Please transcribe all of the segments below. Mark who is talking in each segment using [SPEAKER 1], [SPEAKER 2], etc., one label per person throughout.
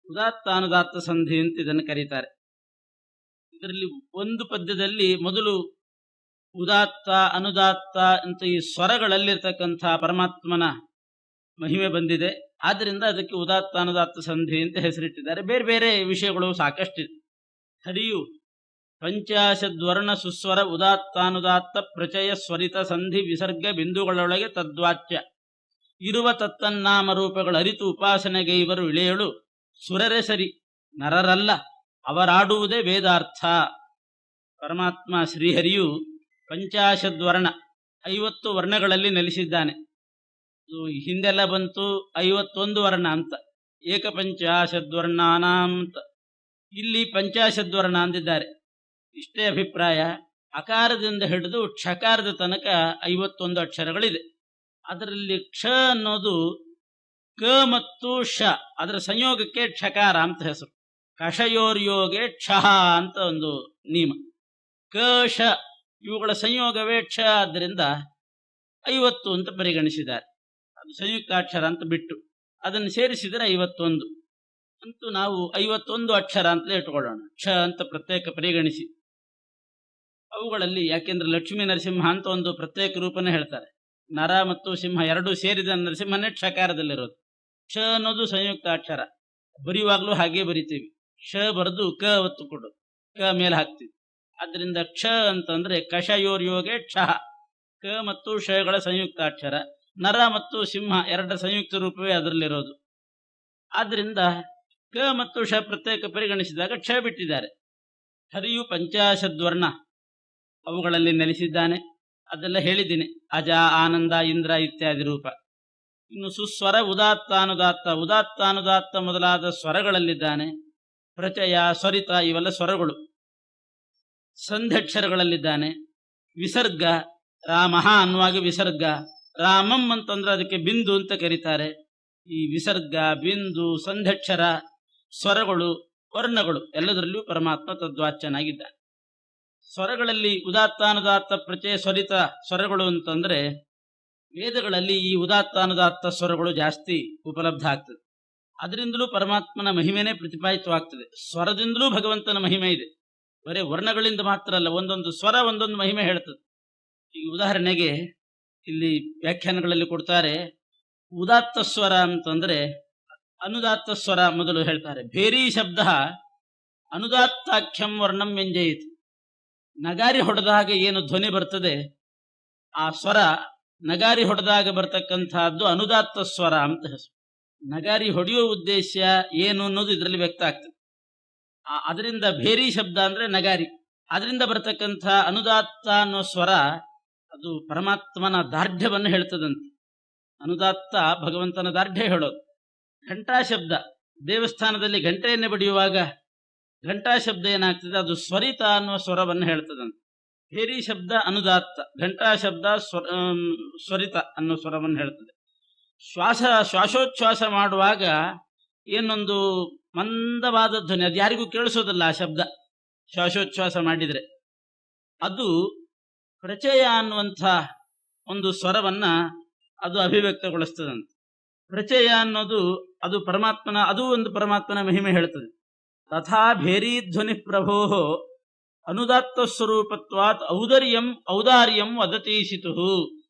[SPEAKER 1] ಉದಾತ್ತಾನುದಾತ್ತ ಸಂಧಿ ಅಂತ ಇದನ್ನು ಕರೀತಾರೆ. ಇದರಲ್ಲಿ ಒಂದು ಪದ್ಯದಲ್ಲಿ ಮೊದಲು ಉದಾತ್ತ ಅನುದಾತ್ತ ಅಂತ ಈ ಸ್ವರಗಳಲ್ಲಿರ್ತಕ್ಕಂಥ ಪರಮಾತ್ಮನ ಮಹಿಮೆ ಬಂದಿದೆ. ಆದ್ದರಿಂದ ಅದಕ್ಕೆ ಉದಾತ್ತಾನುದಾತ್ತ ಸಂಧಿ ಅಂತ ಹೆಸರಿಟ್ಟಿದ್ದಾರೆ. ಬೇರೆ ಬೇರೆ ವಿಷಯಗಳು ಸಾಕಷ್ಟಿದೆ. ಹರಿಯು ಪಂಚಾಶದ್ವರ್ಣ ಸುಸ್ವರ ಉದಾತ್ತಾನುದಾತ್ತ ಪ್ರಚಯ ಸ್ವರಿತ ಸಂಧಿ ವಿಸರ್ಗ ಬಿಂದುಗಳೊಳಗೆ ತದ್ವಾಚ್ಯ ಇರುವ ತತ್ತನ್ನಾಮ ರೂಪಗಳು ಅರಿತು ಉಪಾಸನೆಗೆ ಇವರು ಇಳೆಯಳು ಸುರರೆ ಸರಿ ನರರಲ್ಲ ಅವರಾಡುವುದೇ ವೇದಾರ್ಥ. ಪರಮಾತ್ಮ ಶ್ರೀಹರಿಯು ಪಂಚಾಶದ್ವರ್ಣ 50 ವರ್ಣಗಳಲ್ಲಿ ನೆಲೆಸಿದ್ದಾನೆ. ಹಿಂದೆಲ್ಲ ಬಂತು 51 ವರ್ಣ ಅಂತ, ಏಕಪಂಚಾಶದ್ವರ್ಣಾನಾಂ ಅಂತ. ಇಲ್ಲಿ ಪಂಚಾಶದ್ವರ್ಣ ಅಂದಿದ್ದಾರೆ. ಇಷ್ಟೇ ಅಭಿಪ್ರಾಯ. ಅಕಾರದಿಂದ ಹಿಡಿದು ಕ್ಷಕಾರದ ತನಕ 51 ಅಕ್ಷರಗಳಿದೆ. ಅದರಲ್ಲಿ ಕ್ಷ ಅನ್ನೋದು ಕ ಮತ್ತು ಶ, ಅದರ ಸಂಯೋಗಕ್ಕೆ ಕ್ಷಕಾರ ಅಂತ ಹೆಸರು. ಕಷಯೋರ್ಯೋಗೆ ಕ್ಷ ಅಂತ ಒಂದು ನಿಯಮ. ಕ ಶ ಇವುಗಳ ಸಂಯೋಗವೇ ಕ್ಷ, ಆದ್ದರಿಂದ 50 ಅಂತ ಪರಿಗಣಿಸಿದ್ದಾರೆ. ಅದು ಸಂಯುಕ್ತಾಕ್ಷರ ಅಂತ ಬಿಟ್ಟು ಅದನ್ನು ಸೇರಿಸಿದರೆ 51 ಅಂತೂ ನಾವು 51 ಅಕ್ಷರ ಅಂತಲೇ ಇಟ್ಕೊಳ್ಳೋಣ. ಕ್ಷ ಅಂತ ಪ್ರತ್ಯೇಕ ಪರಿಗಣಿಸಿ. ಅವುಗಳಲ್ಲಿ ಯಾಕೆಂದ್ರೆ ಲಕ್ಷ್ಮೀ ನರಸಿಂಹ ಅಂತ ಒಂದು ಪ್ರತ್ಯೇಕ ರೂಪನೇ ಹೇಳ್ತಾರೆ. ನರ ಮತ್ತು ಸಿಂಹ ಎರಡೂ ಸೇರಿದ ನರಸಿಂಹನೇ ಕ್ಷಕಾರದಲ್ಲಿರೋದು. ಕ್ಷ ಅನ್ನೋದು ಸಂಯುಕ್ತಾಕ್ಷರ, ಬರೆಯುವಾಗಲೂ ಹಾಗೆ ಬರಿತೀವಿ. ಕ್ಷ ಬರೆದು ಕ ಒತ್ತು ಕೊಡು, ಕ ಮೇಲೆ ಹಾಕ್ತೀವಿ. ಆದ್ದರಿಂದ ಕ್ಷ ಅಂತಂದ್ರೆ ಕಷಯೋರ್ಯೋಗೆ ಕ್ಷ, ಕ ಮತ್ತು ಷಗಳ ಸಂಯುಕ್ತಾಕ್ಷರ. ನರ ಮತ್ತು ಸಿಂಹ ಎರಡರ ಸಂಯುಕ್ತ ರೂಪವೇ ಅದರಲ್ಲಿರೋದು. ಆದ್ರಿಂದ ಕ ಮತ್ತು ಷ ಪ್ರತ್ಯೇಕ ಪರಿಗಣಿಸಿದಾಗ ಕ್ಷ ಬಿಟ್ಟಿದ್ದಾರೆ. ಹರಿಯು ಪಂಚಾಶದ್ವರ್ಣ ಅವುಗಳಲ್ಲಿ ನೆಲೆಸಿದ್ದಾನೆ. ಅದೆಲ್ಲ ಹೇಳಿದ್ದೀನಿ. ಅಜ, ಆನಂದ, ಇಂದ್ರ ಇತ್ಯಾದಿ ರೂಪ. ಇನ್ನು ಸುಸ್ವರ ಉದಾತ್ತಾನುದಾತ್ತ, ಉದಾತ್ತಾನುದಾತ್ತ ಮೊದಲಾದ ಸ್ವರಗಳಲ್ಲಿದ್ದಾನೆ. ಪ್ರಚಯ, ಸ್ವರಿತ ಇವೆಲ್ಲ ಸ್ವರಗಳು. ಸಂಧ್ಯಕ್ಷರಗಳಲ್ಲಿದ್ದಾನೆ. ವಿಸರ್ಗ, ರಾಮಃ ಅನ್ನುವಾಗ ವಿಸರ್ಗ, ರಾಮಂ ಅಂತಂದ್ರೆ ಅದಕ್ಕೆ ಬಿಂದು ಅಂತ ಕರೀತಾರೆ. ಈ ವಿಸರ್ಗ, ಬಿಂದು, ಸಂಧ್ಯಕ್ಷರ, ಸ್ವರಗಳು, ವರ್ಣಗಳು ಎಲ್ಲದರಲ್ಲಿಯೂ ಪರಮಾತ್ಮ ತದ್ವಾಚ್ಯನಾಗಿದ್ದಾನೆ. ಸ್ವರಗಳಲ್ಲಿ ಉದಾತ್ತಾನುದಾತ್ತ ಪ್ರಚಯ ಸ್ವರಿತ ಸ್ವರಗಳು ಅಂತಂದ್ರೆ ವೇದಗಳಲ್ಲಿ ಈ ಉದಾತ್ತಾನುದಾತ್ತ ಸ್ವರಗಳು ಜಾಸ್ತಿ ಉಪಲಬ್ಧ ಆಗ್ತದೆ. ಅದರಿಂದಲೂ ಪರಮಾತ್ಮನ ಮಹಿಮೆನೇ ಪ್ರತಿಪಾದಿತವಾಗ್ತದೆ. ಸ್ವರದಿಂದಲೂ ಭಗವಂತನ ಮಹಿಮೆ ಇದೆ. ಬರೇ ವರ್ಣಗಳಿಂದ ಮಾತ್ರ ಅಲ್ಲ, ಒಂದೊಂದು ಸ್ವರ ಒಂದೊಂದು ಮಹಿಮೆ ಹೇಳ್ತದೆ. ಈಗ ಉದಾಹರಣೆಗೆ ಇಲ್ಲಿ ವ್ಯಾಖ್ಯಾನಗಳಲ್ಲಿ ಕೊಡ್ತಾರೆ. ಉದಾತ್ತ ಸ್ವರ ಅಂತಂದ್ರೆ ಅನುದಾತ್ತ ಸ್ವರ ಮೊದಲು ಹೇಳ್ತಾರೆ. ಭೇರಿ ಶಬ್ದ ಅನುದಾತ್ತಾಖ್ಯಂ ವರ್ಣಂ ವ್ಯಂಜಯಿತು. ನಗಾರಿ ಹೊಡೆದಾಗ ಏನು ಧ್ವನಿ ಬರ್ತದೆ, ಆ ಸ್ವರ ನಗಾರಿ ಹೊಡೆದಾಗ ಬರ್ತಕ್ಕಂಥದ್ದು ಅನುದಾತ್ತ ಸ್ವರ ಅಂತ ಹೆಸರು. ನಗಾರಿ ಹೊಡೆಯುವ ಉದ್ದೇಶ ಏನು ಅನ್ನೋದು ಇದರಲ್ಲಿ ವ್ಯಕ್ತ ಆಗ್ತದೆ. ಅದರಿಂದ ಭೇರಿ ಶಬ್ದ ಅಂದ್ರೆ ನಗಾರಿ, ಅದರಿಂದ ಬರ್ತಕ್ಕಂಥ ಅನುದಾತ್ತ ಅನ್ನೋ ಸ್ವರ ಅದು ಪರಮಾತ್ಮನ ದಾರ್ಢ್ಯವನ್ನು ಹೇಳ್ತದಂತೆ. ಅನುದಾತ್ತ ಭಗವಂತನ ದಾರ್ಢ್ಯ ಹೇಳೋದು. ಘಂಟಾ ಶಬ್ದ, ದೇವಸ್ಥಾನದಲ್ಲಿ ಗಂಟೆಯನ್ನೇ ಬಡಿಯುವಾಗ ಘಂಟಾ ಶಬ್ದ ಏನಾಗ್ತದೆ, ಅದು ಸ್ವರಿತ ಅನ್ನುವ ಸ್ವರವನ್ನು ಹೇಳ್ತದಂತೆ. ಭೇರಿ ಶಬ್ದ ಅನುದಾತ್ತ, ಘಂಟಾ ಶಬ್ದ ಸ್ವರಿತ ಅನ್ನೋ ಸ್ವರವನ್ನು ಹೇಳ್ತದೆ. ಶ್ವಾಸೋಚ್ಛ್ವಾಸ ಮಾಡುವಾಗ ಏನೊಂದು ಮಂದವಾದ ಧ್ವನಿ, ಅದು ಯಾರಿಗೂ ಕೇಳಿಸೋದಲ್ಲ ಆ ಶಬ್ದ. ಶ್ವಾಸೋಚ್ಛ್ವಾಸ ಮಾಡಿದರೆ ಅದು ಪ್ರಚಯ ಅನ್ನುವಂಥ ಒಂದು ಸ್ವರವನ್ನ ಅದು ಅಭಿವ್ಯಕ್ತಗೊಳಿಸ್ತದಂತೆ. ಪ್ರಚಯ ಅನ್ನೋದು ಅದು ಪರಮಾತ್ಮನ, ಅದು ಒಂದು ಪರಮಾತ್ಮನ ಮಹಿಮೆ ಹೇಳ್ತದೆ. ತಥಾ ಭೇರಿ ಧ್ವನಿ ಪ್ರಭೋ ಅನುದಾತ್ತ ಸ್ವರೂಪತ್ವಾತ್ ಔದಾರ್ಯಂ ವದತೀಸಿತು.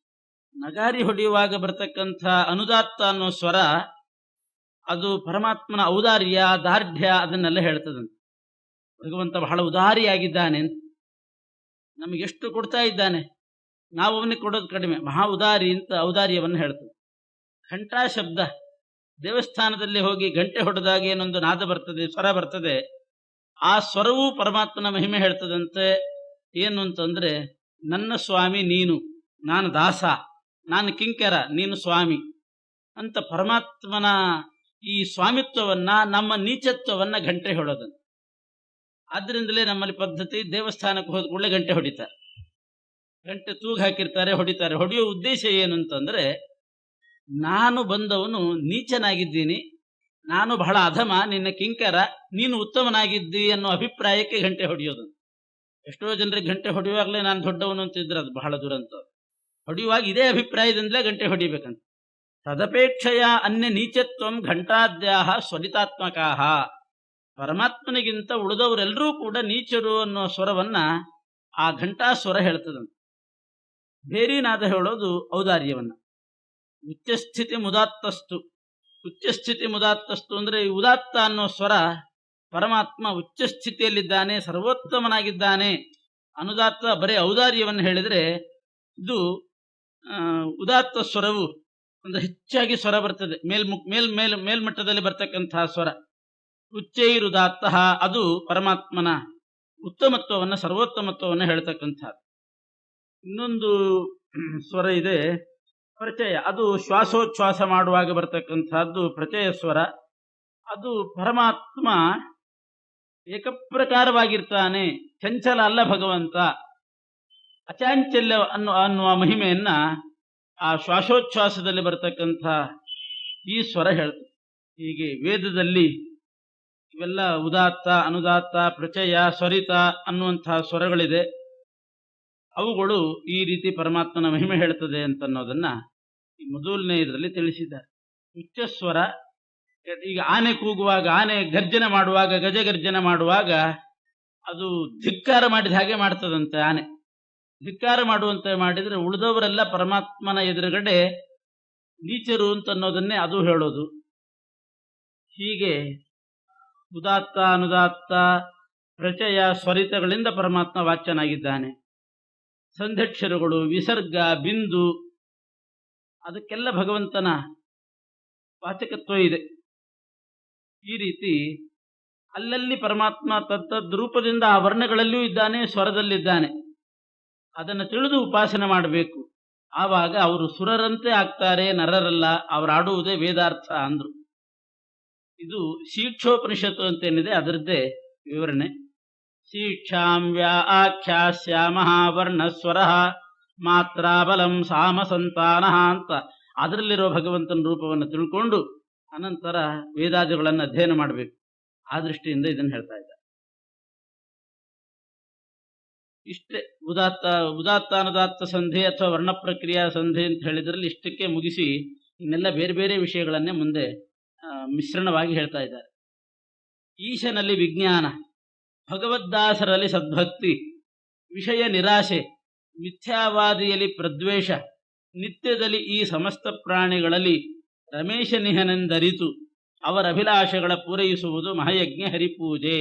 [SPEAKER 1] ನಗಾರಿ ಹೊಡೆಯುವಾಗ ಬರ್ತಕ್ಕಂಥ ಅನುದಾತ್ತ ಅನ್ನೋ ಸ್ವರ ಅದು ಪರಮಾತ್ಮನ ಔದಾರ್ಯ, ದಾರ್ಢ್ಯ ಅದನ್ನೆಲ್ಲ ಹೇಳ್ತದಂತೆ. ಭಗವಂತ ಬಹಳ ಉದಾರಿಯಾಗಿದ್ದಾನೆ ಅಂತ. ನಮಗೆಷ್ಟು ಕೊಡ್ತಾ ಇದ್ದಾನೆ, ನಾವು ಅವನಿಗೆ ಕೊಡೋದು ಕಡಿಮೆ. ಮಹಾ ಉದಾರಿ ಅಂತ ಔದಾರ್ಯವನ್ನು ಹೇಳ್ತದೆ. ಘಂಟಾ ಶಬ್ದ, ದೇವಸ್ಥಾನದಲ್ಲಿ ಹೋಗಿ ಗಂಟೆ ಹೊಡೆದಾಗ ಏನೊಂದು ನಾದ ಬರ್ತದೆ, ಸ್ವರ ಬರ್ತದೆ, ಆ ಸ್ವರವೂ ಪರಮಾತ್ಮನ ಮಹಿಮೆ ಹೇಳ್ತದಂತೆ. ಏನು ಅಂತಂದ್ರೆ, ನನ್ನ ಸ್ವಾಮಿ ನೀನು, ನಾನು ದಾಸ, ನಾನು ಕಿಂಕರ, ನೀನು ಸ್ವಾಮಿ ಅಂತ ಪರಮಾತ್ಮನ ಈ ಸ್ವಾಮಿತ್ವವನ್ನ, ನಮ್ಮ ನೀಚತ್ವವನ್ನ ಗಂಟೆ ಹೊಡೋದನ್ನು. ಆದ್ರಿಂದಲೇ ನಮ್ಮಲ್ಲಿ ಪದ್ಧತಿ, ದೇವಸ್ಥಾನಕ್ಕೆ ಹೋದ ಕೂಡಲೇ ಗಂಟೆ ಹೊಡಿತಾರೆ. ಗಂಟೆ ತೂಗು ಹಾಕಿರ್ತಾರೆ, ಹೊಡಿತಾರೆ. ಹೊಡೆಯೋ ಉದ್ದೇಶ ಏನು ಅಂತಂದ್ರೆ, ನಾನು ಬಂದವನು ನೀಚನಾಗಿದ್ದೀನಿ, ನಾನು ಬಹಳ ಅಧಮ, ನಿನ್ನ ಕಿಂಕರ, ನೀನು ಉತ್ತಮನಾಗಿದ್ದಿ ಅನ್ನೋ ಅಭಿಪ್ರಾಯಕ್ಕೆ ಗಂಟೆ ಹೊಡೆಯೋದು. ಎಷ್ಟೋ ಜನರಿಗೆ ಗಂಟೆ ಹೊಡೆಯುವಾಗಲೇ ನಾನು ದೊಡ್ಡವನು ಅಂತಿದ್ರೆ ಅದು ಬಹಳ ದುರಂತ. ಹೊಡೆಯುವಾಗ ಇದೇ ಅಭಿಪ್ರಾಯದಿಂದಲೇ ಗಂಟೆ ಹೊಡಿಬೇಕಂತ. ತದಪೇಕ್ಷೆಯ ಅನ್ಯ ನೀಚತ್ವಂ ಘಂಟಾದ್ಯಾಹ ಸ್ವರಿತಾತ್ಮಕಾಹ. ಪರಮಾತ್ಮನಿಗಿಂತ ಉಳಿದವರೆಲ್ಲರೂ ಕೂಡ ನೀಚರು ಅನ್ನೋ ಸ್ವರವನ್ನ ಆ ಘಂಟಾ ಸ್ವರ ಹೇಳ್ತದಂತೆ. ಬೇರಿನಾದ ಹೇಳೋದು ಔದಾರ್ಯವನ್ನ. ಉಚ್ಚಸ್ಥಿತಿ ಮುದಾತ್ತಸ್ತು. ಉಚ್ಚಸ್ಥಿತಿ ಮುದಾತ್ತಸ್ತು ಅಂದ್ರೆ ಈ ಉದಾತ್ತ ಅನ್ನೋ ಸ್ವರ ಪರಮಾತ್ಮ ಉಚ್ಚಸ್ಥಿತಿಯಲ್ಲಿದ್ದಾನೆ, ಸರ್ವೋತ್ತಮನಾಗಿದ್ದಾನೆ. ಅನುದಾತ್ತ ಬರೀ ಔದಾರ್ಯವನ್ನು ಹೇಳಿದರೆ ಇದು ಉದಾತ್ತ ಸ್ವರವು ಅಂದ್ರೆ ಹೆಚ್ಚಾಗಿ ಸ್ವರ ಬರ್ತದೆ, ಮೇಲ್ಮಟ್ಟದಲ್ಲಿ ಬರ್ತಕ್ಕಂತಹ ಸ್ವರ. ಉಚ್ಚೈರುದಾತ್ತ ಅದು ಪರಮಾತ್ಮನ ಉತ್ತಮತ್ವವನ್ನು, ಸರ್ವೋತ್ತಮತ್ವವನ್ನು ಹೇಳ್ತಕ್ಕಂಥದ್ದು. ಇನ್ನೊಂದು ಸ್ವರ ಇದೆ ಪ್ರಚಯ, ಅದು ಶ್ವಾಸೋಚ್ಛ್ವಾಸ ಮಾಡುವಾಗ ಬರ್ತಕ್ಕಂಥದ್ದು ಪ್ರಚಯ ಸ್ವರ. ಅದು ಪರಮಾತ್ಮ ಏಕಪ್ರಕಾರವಾಗಿರ್ತಾನೆ, ಚಂಚಲ ಅಲ್ಲ ಭಗವಂತ. ಅಚಾಂಚಲ್ಯ ಅನ್ನುವ ಮಹಿಮೆಯನ್ನ ಆ ಶ್ವಾಸೋಚ್ಛ್ವಾಸದಲ್ಲಿ ಬರ್ತಕ್ಕಂಥ ಈ ಸ್ವರ ಹೇಳ್ತದೆ. ಹೀಗೆ ವೇದದಲ್ಲಿ ಇವೆಲ್ಲ ಉದಾತ್ತ, ಅನುದಾತ್ತ, ಪ್ರಚಯ, ಸ್ವರಿತ ಅನ್ನುವಂತಹ ಸ್ವರಗಳಿದೆ. ಅವುಗಳು ಈ ರೀತಿ ಪರಮಾತ್ಮನ ಮಹಿಮೆ ಹೇಳ್ತದೆ ಅಂತನ್ನೋದನ್ನ ಈ ಮೊದಲನೇ ಇದರಲ್ಲಿ ತಿಳಿಸಿದ್ದಾರೆ. ಉಚ್ಚಸ್ವರ, ಈಗ ಆನೆ ಕೂಗುವಾಗ, ಆನೆ ಗರ್ಜನೆ ಮಾಡುವಾಗ, ಗಜಗರ್ಜನೆ ಮಾಡುವಾಗ ಅದು ಧಿಕ್ಕಾರ ಮಾಡಿದ ಹಾಗೆ ಮಾಡ್ತದಂತೆ. ಆನೆ ಧಿಕ್ಕಾರ ಮಾಡುವಂತೆ ಮಾಡಿದರೆ ಉಳಿದವರೆಲ್ಲ ಪರಮಾತ್ಮನ ಎದುರುಗಡೆ ನೀಚರು ಅಂತನ್ನೋದನ್ನೇ ಅದು ಹೇಳೋದು. ಹೀಗೆ ಉದಾತ್ತ, ಅನುದಾತ್ತ, ಪ್ರಚಯ, ಸ್ವರಿತಗಳಿಂದ ಪರಮಾತ್ಮ ವಾಚ್ಯನಾಗಿದ್ದಾನೆ. ಸಂಧ್ಯಕ್ಷರಗಳು, ವಿಸರ್ಗ, ಬಿಂದು, ಅದಕ್ಕೆಲ್ಲ ಭಗವಂತನ ವಾಚಕತ್ವ ಇದೆ. ಈ ರೀತಿ ಅಲ್ಲಲ್ಲಿ ಪರಮಾತ್ಮ ತತ್ತದ್ ರೂಪದಿಂದ ಆ ವರ್ಣಗಳಲ್ಲಿಯೂ ಇದ್ದಾನೆ, ಸ್ವರದಲ್ಲಿದ್ದಾನೆ. ಅದನ್ನು ತಿಳಿದು ಉಪಾಸನೆ ಮಾಡಬೇಕು. ಆವಾಗ ಅವರು ಸುರರಂತೆ ಆಗ್ತಾರೆ, ನರರಲ್ಲ. ಅವರಾಡುವುದೇ ವೇದಾರ್ಥ ಅಂದ್ರು. ಇದು ಶೀಕ್ಷೋಪನಿಷತ್ತು ಅಂತೇನಿದೆ, ಅದರದ್ದೇ ವಿವರಣೆ. ಶೀಕ್ಷಾಂ ವ್ಯಾಖ್ಯಾಸ್ಯ ಮಹಾವರ್ಣಸ್ವರ ಮಾತ್ರಾಬಲಂ ಸಾಮಸಂತಾನ ಅಂತ ಅದರಲ್ಲಿರೋ ಭಗವಂತನ ರೂಪವನ್ನು ತಿಳ್ಕೊಂಡು ಅನಂತರ ವೇದಾದಿಗಳನ್ನು ಅಧ್ಯಯನ ಮಾಡಬೇಕು. ಆ ದೃಷ್ಟಿಯಿಂದ ಇದನ್ನು ಹೇಳ್ತಾ ಇದ್ದಾರೆ. ಇಷ್ಟೇ ಉದಾತ್ತ ಅನುದಾತ್ತ ಸಂಧಿ ಅಥವಾ ವರ್ಣ ಪ್ರಕ್ರಿಯಾ ಸಂಧಿ ಅಂತ ಹೇಳಿದ್ರಲ್ಲಿ ಇಷ್ಟಕ್ಕೆ ಮುಗಿಸಿ ಇನ್ನೆಲ್ಲ ಬೇರೆ ಬೇರೆ ವಿಷಯಗಳನ್ನೇ ಮುಂದೆ ಮಿಶ್ರಣವಾಗಿ ಹೇಳ್ತಾ ಇದ್ದಾರೆ. ಈಶನಲ್ಲಿ ವಿಜ್ಞಾನ, ಭಗವದ್ದಾಸರಲ್ಲಿ ಸದ್ಭಕ್ತಿ, ವಿಷಯ ನಿರಾಶೆ, ಮಿಥ್ಯಾವಾದಿಯಲ್ಲಿ ಪ್ರದ್ವೇಷ, ನಿತ್ಯದಲ್ಲಿ ಈ ಸಮಸ್ತ ಪ್ರಾಣಿಗಳಲ್ಲಿ ರಮೇಶನಿಹನೆಂದರಿತು ಅವರ ಅಭಿಲಾಷೆಗಳ ಪೂರೈಸುವುದು ಮಹಾಯಜ್ಞ ಹರಿಪೂಜೆ.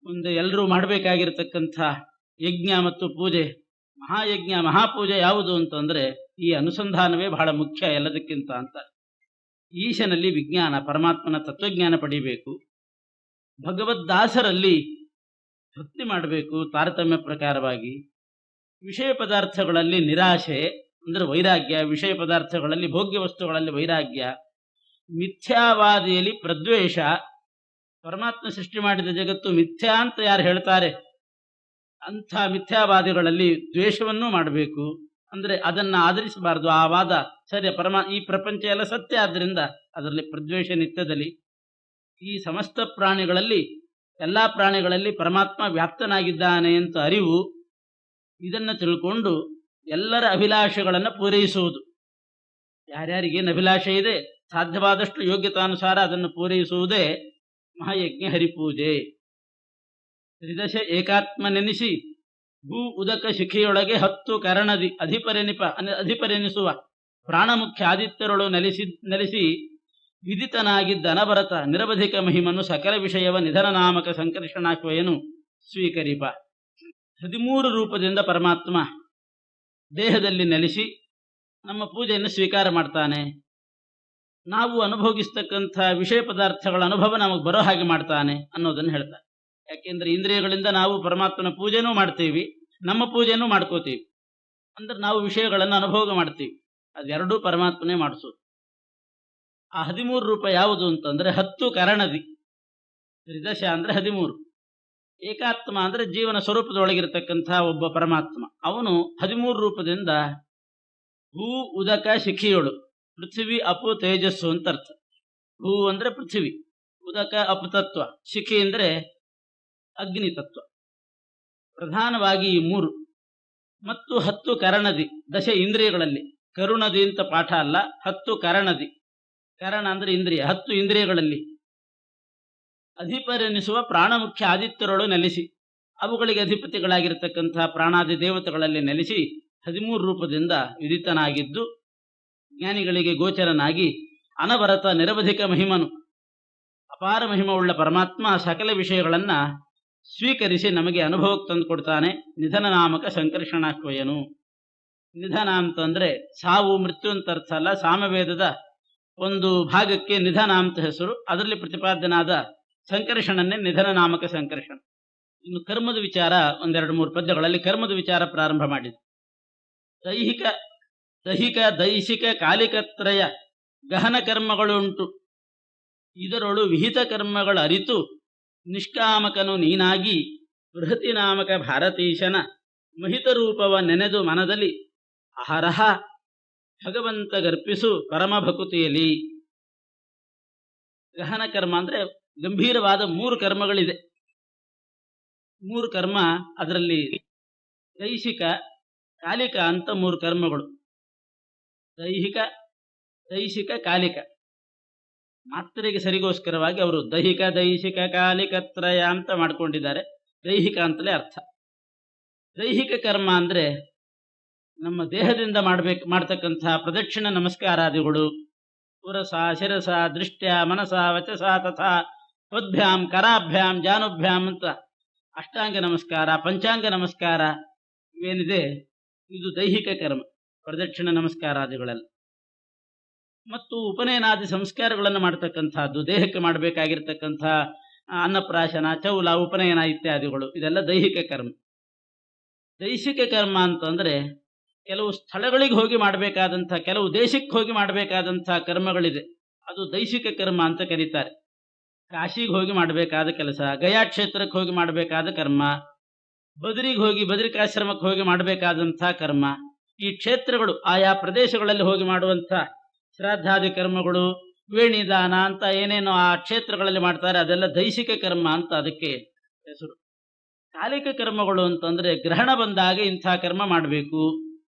[SPEAKER 1] ಮುಂದೆ ಎಲ್ಲರೂ ಮಾಡಬೇಕಾಗಿರತಕ್ಕಂಥ ಯಜ್ಞ ಮತ್ತು ಪೂಜೆ, ಮಹಾಯಜ್ಞ ಮಹಾಪೂಜೆ ಯಾವುದು ಅಂತಂದ್ರೆ ಈ ಅನುಸಂಧಾನವೇ ಬಹಳ ಮುಖ್ಯ ಎಲ್ಲದಕ್ಕಿಂತ ಅಂತ. ಈಶನಲ್ಲಿ ವಿಜ್ಞಾನ, ಪರಮಾತ್ಮನ ತತ್ವಜ್ಞಾನ ಪಡಿಬೇಕು. ಭಗವದ್ದಾಸರಲ್ಲಿ ಭಕ್ತಿ ಮಾಡಬೇಕು ತಾರತಮ್ಯ ಪ್ರಕಾರವಾಗಿ. ವಿಷಯ ಪದಾರ್ಥಗಳಲ್ಲಿ ನಿರಾಶೆ ಅಂದ್ರೆ ವೈರಾಗ್ಯ, ವಿಷಯ ಪದಾರ್ಥಗಳಲ್ಲಿ ಭೋಗ್ಯ ವಸ್ತುಗಳಲ್ಲಿ ವೈರಾಗ್ಯ. ಮಿಥ್ಯಾವಾದಿಯಲ್ಲಿ ಪ್ರದ್ವೇಷ, ಪರಮಾತ್ಮ ಸೃಷ್ಟಿ ಮಾಡಿದ ಜಗತ್ತು ಮಿಥ್ಯಾ ಅಂತ ಯಾರು ಹೇಳ್ತಾರೆ ಅಂಥ ಮಿಥ್ಯಾವಾದಿಗಳಲ್ಲಿ ದ್ವೇಷವನ್ನೂ ಮಾಡಬೇಕು. ಅಂದ್ರೆ ಅದನ್ನ ಆಧರಿಸಬಾರದು, ಆ ವಾದ ಸರಿ, ಈ ಪ್ರಪಂಚ ಎಲ್ಲ ಸತ್ಯ, ಆದ್ದರಿಂದ ಅದರಲ್ಲಿ ಪ್ರದ್ವೇಷ ನಿತ್ಯದಲ್ಲಿ. ಈ ಸಮಸ್ತ ಪ್ರಾಣಿಗಳಲ್ಲಿ, ಎಲ್ಲ ಪ್ರಾಣಿಗಳಲ್ಲಿ ಪರಮಾತ್ಮ ವ್ಯಾಪ್ತನಾಗಿದ್ದಾನೆ ಅಂತ ಅರಿವು. ಇದನ್ನು ತಿಳ್ಕೊಂಡು ಎಲ್ಲರ ಅಭಿಲಾಷೆಗಳನ್ನು ಪೂರೈಸುವುದು. ಯಾರ್ಯಾರಿಗೇನು ಅಭಿಲಾಷೆ ಇದೆ ಸಾಧ್ಯವಾದಷ್ಟು ಯೋಗ್ಯತಾನುಸಾರ ಅದನ್ನು ಪೂರೈಸುವುದೇ ಮಹಾಯಜ್ಞ ಹರಿಪೂಜೆ. ತ್ರಿದಶ ಏಕಾತ್ಮ ನೆನೆಸಿ ಭೂ ಉದಕ ಶಿಖೆಯೊಳಗೆ 10 ಕರಣದಿ ಅಧಿಪರೆನಿಸುವ ಪ್ರಾಣಮುಖ್ಯ ಆದಿತ್ಯರೊಳು ನೆಲೆಸಿ ವಿದಿತನಾಗಿದ್ದ ಅನವರತ ನಿರವಧಿಕ ಮಹಿಮನು ಸಕಲ ವಿಷಯವ ನಿಧನ ನಾಮಕ ಸಂಕರ್ಷಣಾಶ್ವಯನು ಸ್ವೀಕರಿಪ. 13 ರೂಪದಿಂದ ಪರಮಾತ್ಮ ದೇಹದಲ್ಲಿ ನೆಲೆಸಿ ನಮ್ಮ ಪೂಜೆಯನ್ನು ಸ್ವೀಕಾರ ಮಾಡ್ತಾನೆ. ನಾವು ಅನುಭೋಗಿಸ್ತಕ್ಕಂಥ ವಿಷಯ ಪದಾರ್ಥಗಳ ಅನುಭವ ನಮಗೆ ಬರೋ ಹಾಗೆ ಮಾಡ್ತಾನೆ ಅನ್ನೋದನ್ನು ಹೇಳ್ತಾನೆ. ಯಾಕೆಂದ್ರೆ ಇಂದ್ರಿಯಗಳಿಂದ ನಾವು ಪರಮಾತ್ಮನ ಪೂಜೆನೂ ಮಾಡ್ತೀವಿ, ನಮ್ಮ ಪೂಜೆನೂ ಮಾಡ್ಕೋತೀವಿ. ಅಂದ್ರೆ ನಾವು ವಿಷಯಗಳನ್ನು ಅನುಭೋಗ ಮಾಡ್ತೀವಿ. ಅದೆರಡೂ ಪರಮಾತ್ಮನೇ ಮಾಡಿಸೋದು. ಆ 13 ರೂಪ ಯಾವುದು ಅಂತಂದ್ರೆ 10 ಕರಣದಿ. ತ್ರಿದಶ ಅಂದ್ರೆ 13, ಏಕಾತ್ಮ ಅಂದ್ರೆ ಜೀವನ ಸ್ವರೂಪದೊಳಗಿರತಕ್ಕಂಥ ಒಬ್ಬ ಪರಮಾತ್ಮ. ಅವನು 13 ರೂಪದಿಂದ ಭೂ ಉದಕ ಶಿಖಿಯೊಳು, ಪೃಥ್ವಿ ಅಪು ತೇಜಸ್ಸು ಅಂತ ಅರ್ಥ. ಭೂ ಅಂದ್ರೆ ಪೃಥ್ವಿ, ಉದಕ ಅಪತತ್ವ, ಶಿಖಿ ಅಂದ್ರೆ ಅಗ್ನಿ ತತ್ವ. ಪ್ರಧಾನವಾಗಿ ಈ 3 ಮತ್ತು 10 ಕರಣದಿ, ದಶ ಇಂದ್ರಿಯಗಳಲ್ಲಿ ಕರುಣದಿ ಅಂತ ಪಾಠ ಅಲ್ಲ, 10 ಕರಣದಿ. ಕರಣ ಅಂದ್ರೆ ಇಂದ್ರಿಯ, 10 ಇಂದ್ರಿಯಗಳಲ್ಲಿ ಅಧಿಪರೆನಿಸುವ ಪ್ರಾಣಮುಖ್ಯ ಆದಿತ್ಯರೊಳು ನೆಲೆಸಿ, ಅವುಗಳಿಗೆ ಅಧಿಪತಿಗಳಾಗಿರ್ತಕ್ಕಂತಹ ಪ್ರಾಣಾದಿ ದೇವತೆಗಳಲ್ಲಿ ನೆಲೆಸಿ 13 ರೂಪದಿಂದ ವಿದಿತನಾಗಿದ್ದು ಜ್ಞಾನಿಗಳಿಗೆ ಗೋಚರನಾಗಿ ಅನವರತ ನಿರವಧಿಕ ಮಹಿಮನು, ಅಪಾರ ಮಹಿಮವುಳ್ಳ ಪರಮಾತ್ಮ ಸಕಲ ವಿಷಯಗಳನ್ನ ಸ್ವೀಕರಿಸಿ ನಮಗೆ ಅನುಭವಕ್ಕೆ ತಂದು ಕೊಡ್ತಾನೆ. ನಿಧನ ನಾಮಕ ಸಂಕರ್ಷಣಾಕ್ವಯನು. ನಿಧನ ಅಂತಂದ್ರೆ ಸಾವು ಮೃತ್ಯು ಅಂತ ಅರ್ಥ ಅಲ್ಲ, ಸಾಮವೇದದ ಒಂದು ಭಾಗಕ್ಕೆ ನಿಧನ ಅಂತ ಹೆಸರು. ಅದರಲ್ಲಿ ಪ್ರತಿಪಾದ್ಯನಾದ ಸಂಕರ್ಷಣನ್ನೇ ನಿಧನ ನಾಮಕ ಸಂಕರ್ಷಣ. ಇನ್ನು ಕರ್ಮದ ವಿಚಾರ 1-2-3 ಪದ್ಯಗಳಲ್ಲಿ ಕರ್ಮದ ವಿಚಾರ ಪ್ರಾರಂಭ ಮಾಡಿದೆ. ದೈಹಿಕ ದೈಶಿಕ ಕಾಲಿಕತ್ರಯ ಗಹನ ಕರ್ಮಗಳುಂಟು, ಇದರೊಳು ವಿಹಿತ ಕರ್ಮಗಳು ಅರಿತು ನಿಷ್ಕಾಮಕನು ನೀನಾಗಿ ಬೃಹತಿ ನಾಮಕ ಭಾರತೀಶನ ಮಹಿತ ರೂಪವ ನೆನೆದು ಮನದಲ್ಲಿ ಅಹರಹ ಭಗವಂತ ಗರ್ಪಿಸು ಪರಮ ಭಕುತಿಯಲ್ಲಿ. ಗಹನ ಕರ್ಮ ಅಂದ್ರೆ ಗಂಭೀರವಾದ 3 ಕರ್ಮಗಳಿದೆ. 3 ಕರ್ಮ, ಅದರಲ್ಲಿ ದೈಹಿಕ ಕಾಲಿಕ ಅಂತ 3 ಕರ್ಮಗಳು. ದೈಹಿಕ ದೈಶಿಕ ಕಾಲಿಕ ಮಾತ್ರೆಗೆ ಸರಿಗೋಸ್ಕರವಾಗಿ ಅವರು ದೈಹಿಕ ದೈಶಿಕ ಕಾಲಿಕತ್ರಯ ಅಂತ ಮಾಡ್ಕೊಂಡಿದ್ದಾರೆ. ದೈಹಿಕ ಅಂತಲೇ ಅರ್ಥ. ದೈಹಿಕ ಕರ್ಮ ಅಂದ್ರೆ ನಮ್ಮ ದೇಹದಿಂದ ಮಾಡ್ತಕ್ಕಂತಹ ಪ್ರದಕ್ಷಿಣ ನಮಸ್ಕಾರಾದಿಗಳು, ಪುರಸ ಶಿರಸ ದೃಷ್ಟ್ಯ ಮನಸ ವಚಸ ತಥಾ ಪದ್ಭ್ಯಾಂ ಕರಾಭ್ಯಾಂ ಜಾನುಭ್ಯಾಂ ಅಂತ ಅಷ್ಟಾಂಗ ನಮಸ್ಕಾರ, ಪಂಚಾಂಗ ನಮಸ್ಕಾರ ಇವೇನಿದೆ ಇದು ದೈಹಿಕ ಕರ್ಮ, ಪ್ರದಕ್ಷಿಣ ನಮಸ್ಕಾರಾದಿಗಳೆಲ್ಲ. ಮತ್ತು ಉಪನಯನಾದಿ ಸಂಸ್ಕಾರಗಳನ್ನು ಮಾಡ್ತಕ್ಕಂಥದ್ದು, ದೇಹಕ್ಕೆ ಮಾಡಬೇಕಾಗಿರ್ತಕ್ಕಂಥ ಅನ್ನಪ್ರಾಶನ, ಚೌಲ, ಉಪನಯನ ಇತ್ಯಾದಿಗಳು, ಇದೆಲ್ಲ ದೈಹಿಕ ಕರ್ಮ. ದೈಹಿಕ ಕರ್ಮ ಅಂತಂದ್ರೆ ಕೆಲವು ಸ್ಥಳಗಳಿಗೆ ಹೋಗಿ ಮಾಡಬೇಕಾದಂಥ, ಕೆಲವು ದೇಶಕ್ಕೆ ಹೋಗಿ ಮಾಡಬೇಕಾದಂಥ ಕರ್ಮಗಳಿದೆ, ಅದು ದೈಹಿಕ ಕರ್ಮ ಅಂತ ಕರೀತಾರೆ. ಕಾಶಿಗೆ ಹೋಗಿ ಮಾಡಬೇಕಾದ ಕೆಲಸ, ಗಯಾ ಕ್ಷೇತ್ರಕ್ಕೆ ಹೋಗಿ ಮಾಡಬೇಕಾದ ಕರ್ಮ, ಬದರಿಗೆ ಹೋಗಿ ಬದರಿಕಾಶ್ರಮಕ್ಕೆ ಹೋಗಿ ಮಾಡಬೇಕಾದಂಥ ಕರ್ಮ, ಈ ಕ್ಷೇತ್ರಗಳು ಆಯಾ ಪ್ರದೇಶಗಳಲ್ಲಿ ಹೋಗಿ ಮಾಡುವಂಥ ಶ್ರಾದ್ದಾದಿ ಕರ್ಮಗಳು, ವೇಣಿದಾನ ಅಂತ ಏನೇನೋ ಆ ಕ್ಷೇತ್ರಗಳಲ್ಲಿ ಮಾಡ್ತಾರೆ, ಅದೆಲ್ಲ ದೈಹಿಕ ಕರ್ಮ ಅಂತ ಅದಕ್ಕೆ ಹೆಸರು. ಕಾಲಿಕ ಕರ್ಮಗಳು ಅಂತಂದ್ರೆ ಗ್ರಹಣ ಬಂದಾಗ ಇಂಥ ಕರ್ಮ ಮಾಡಬೇಕು,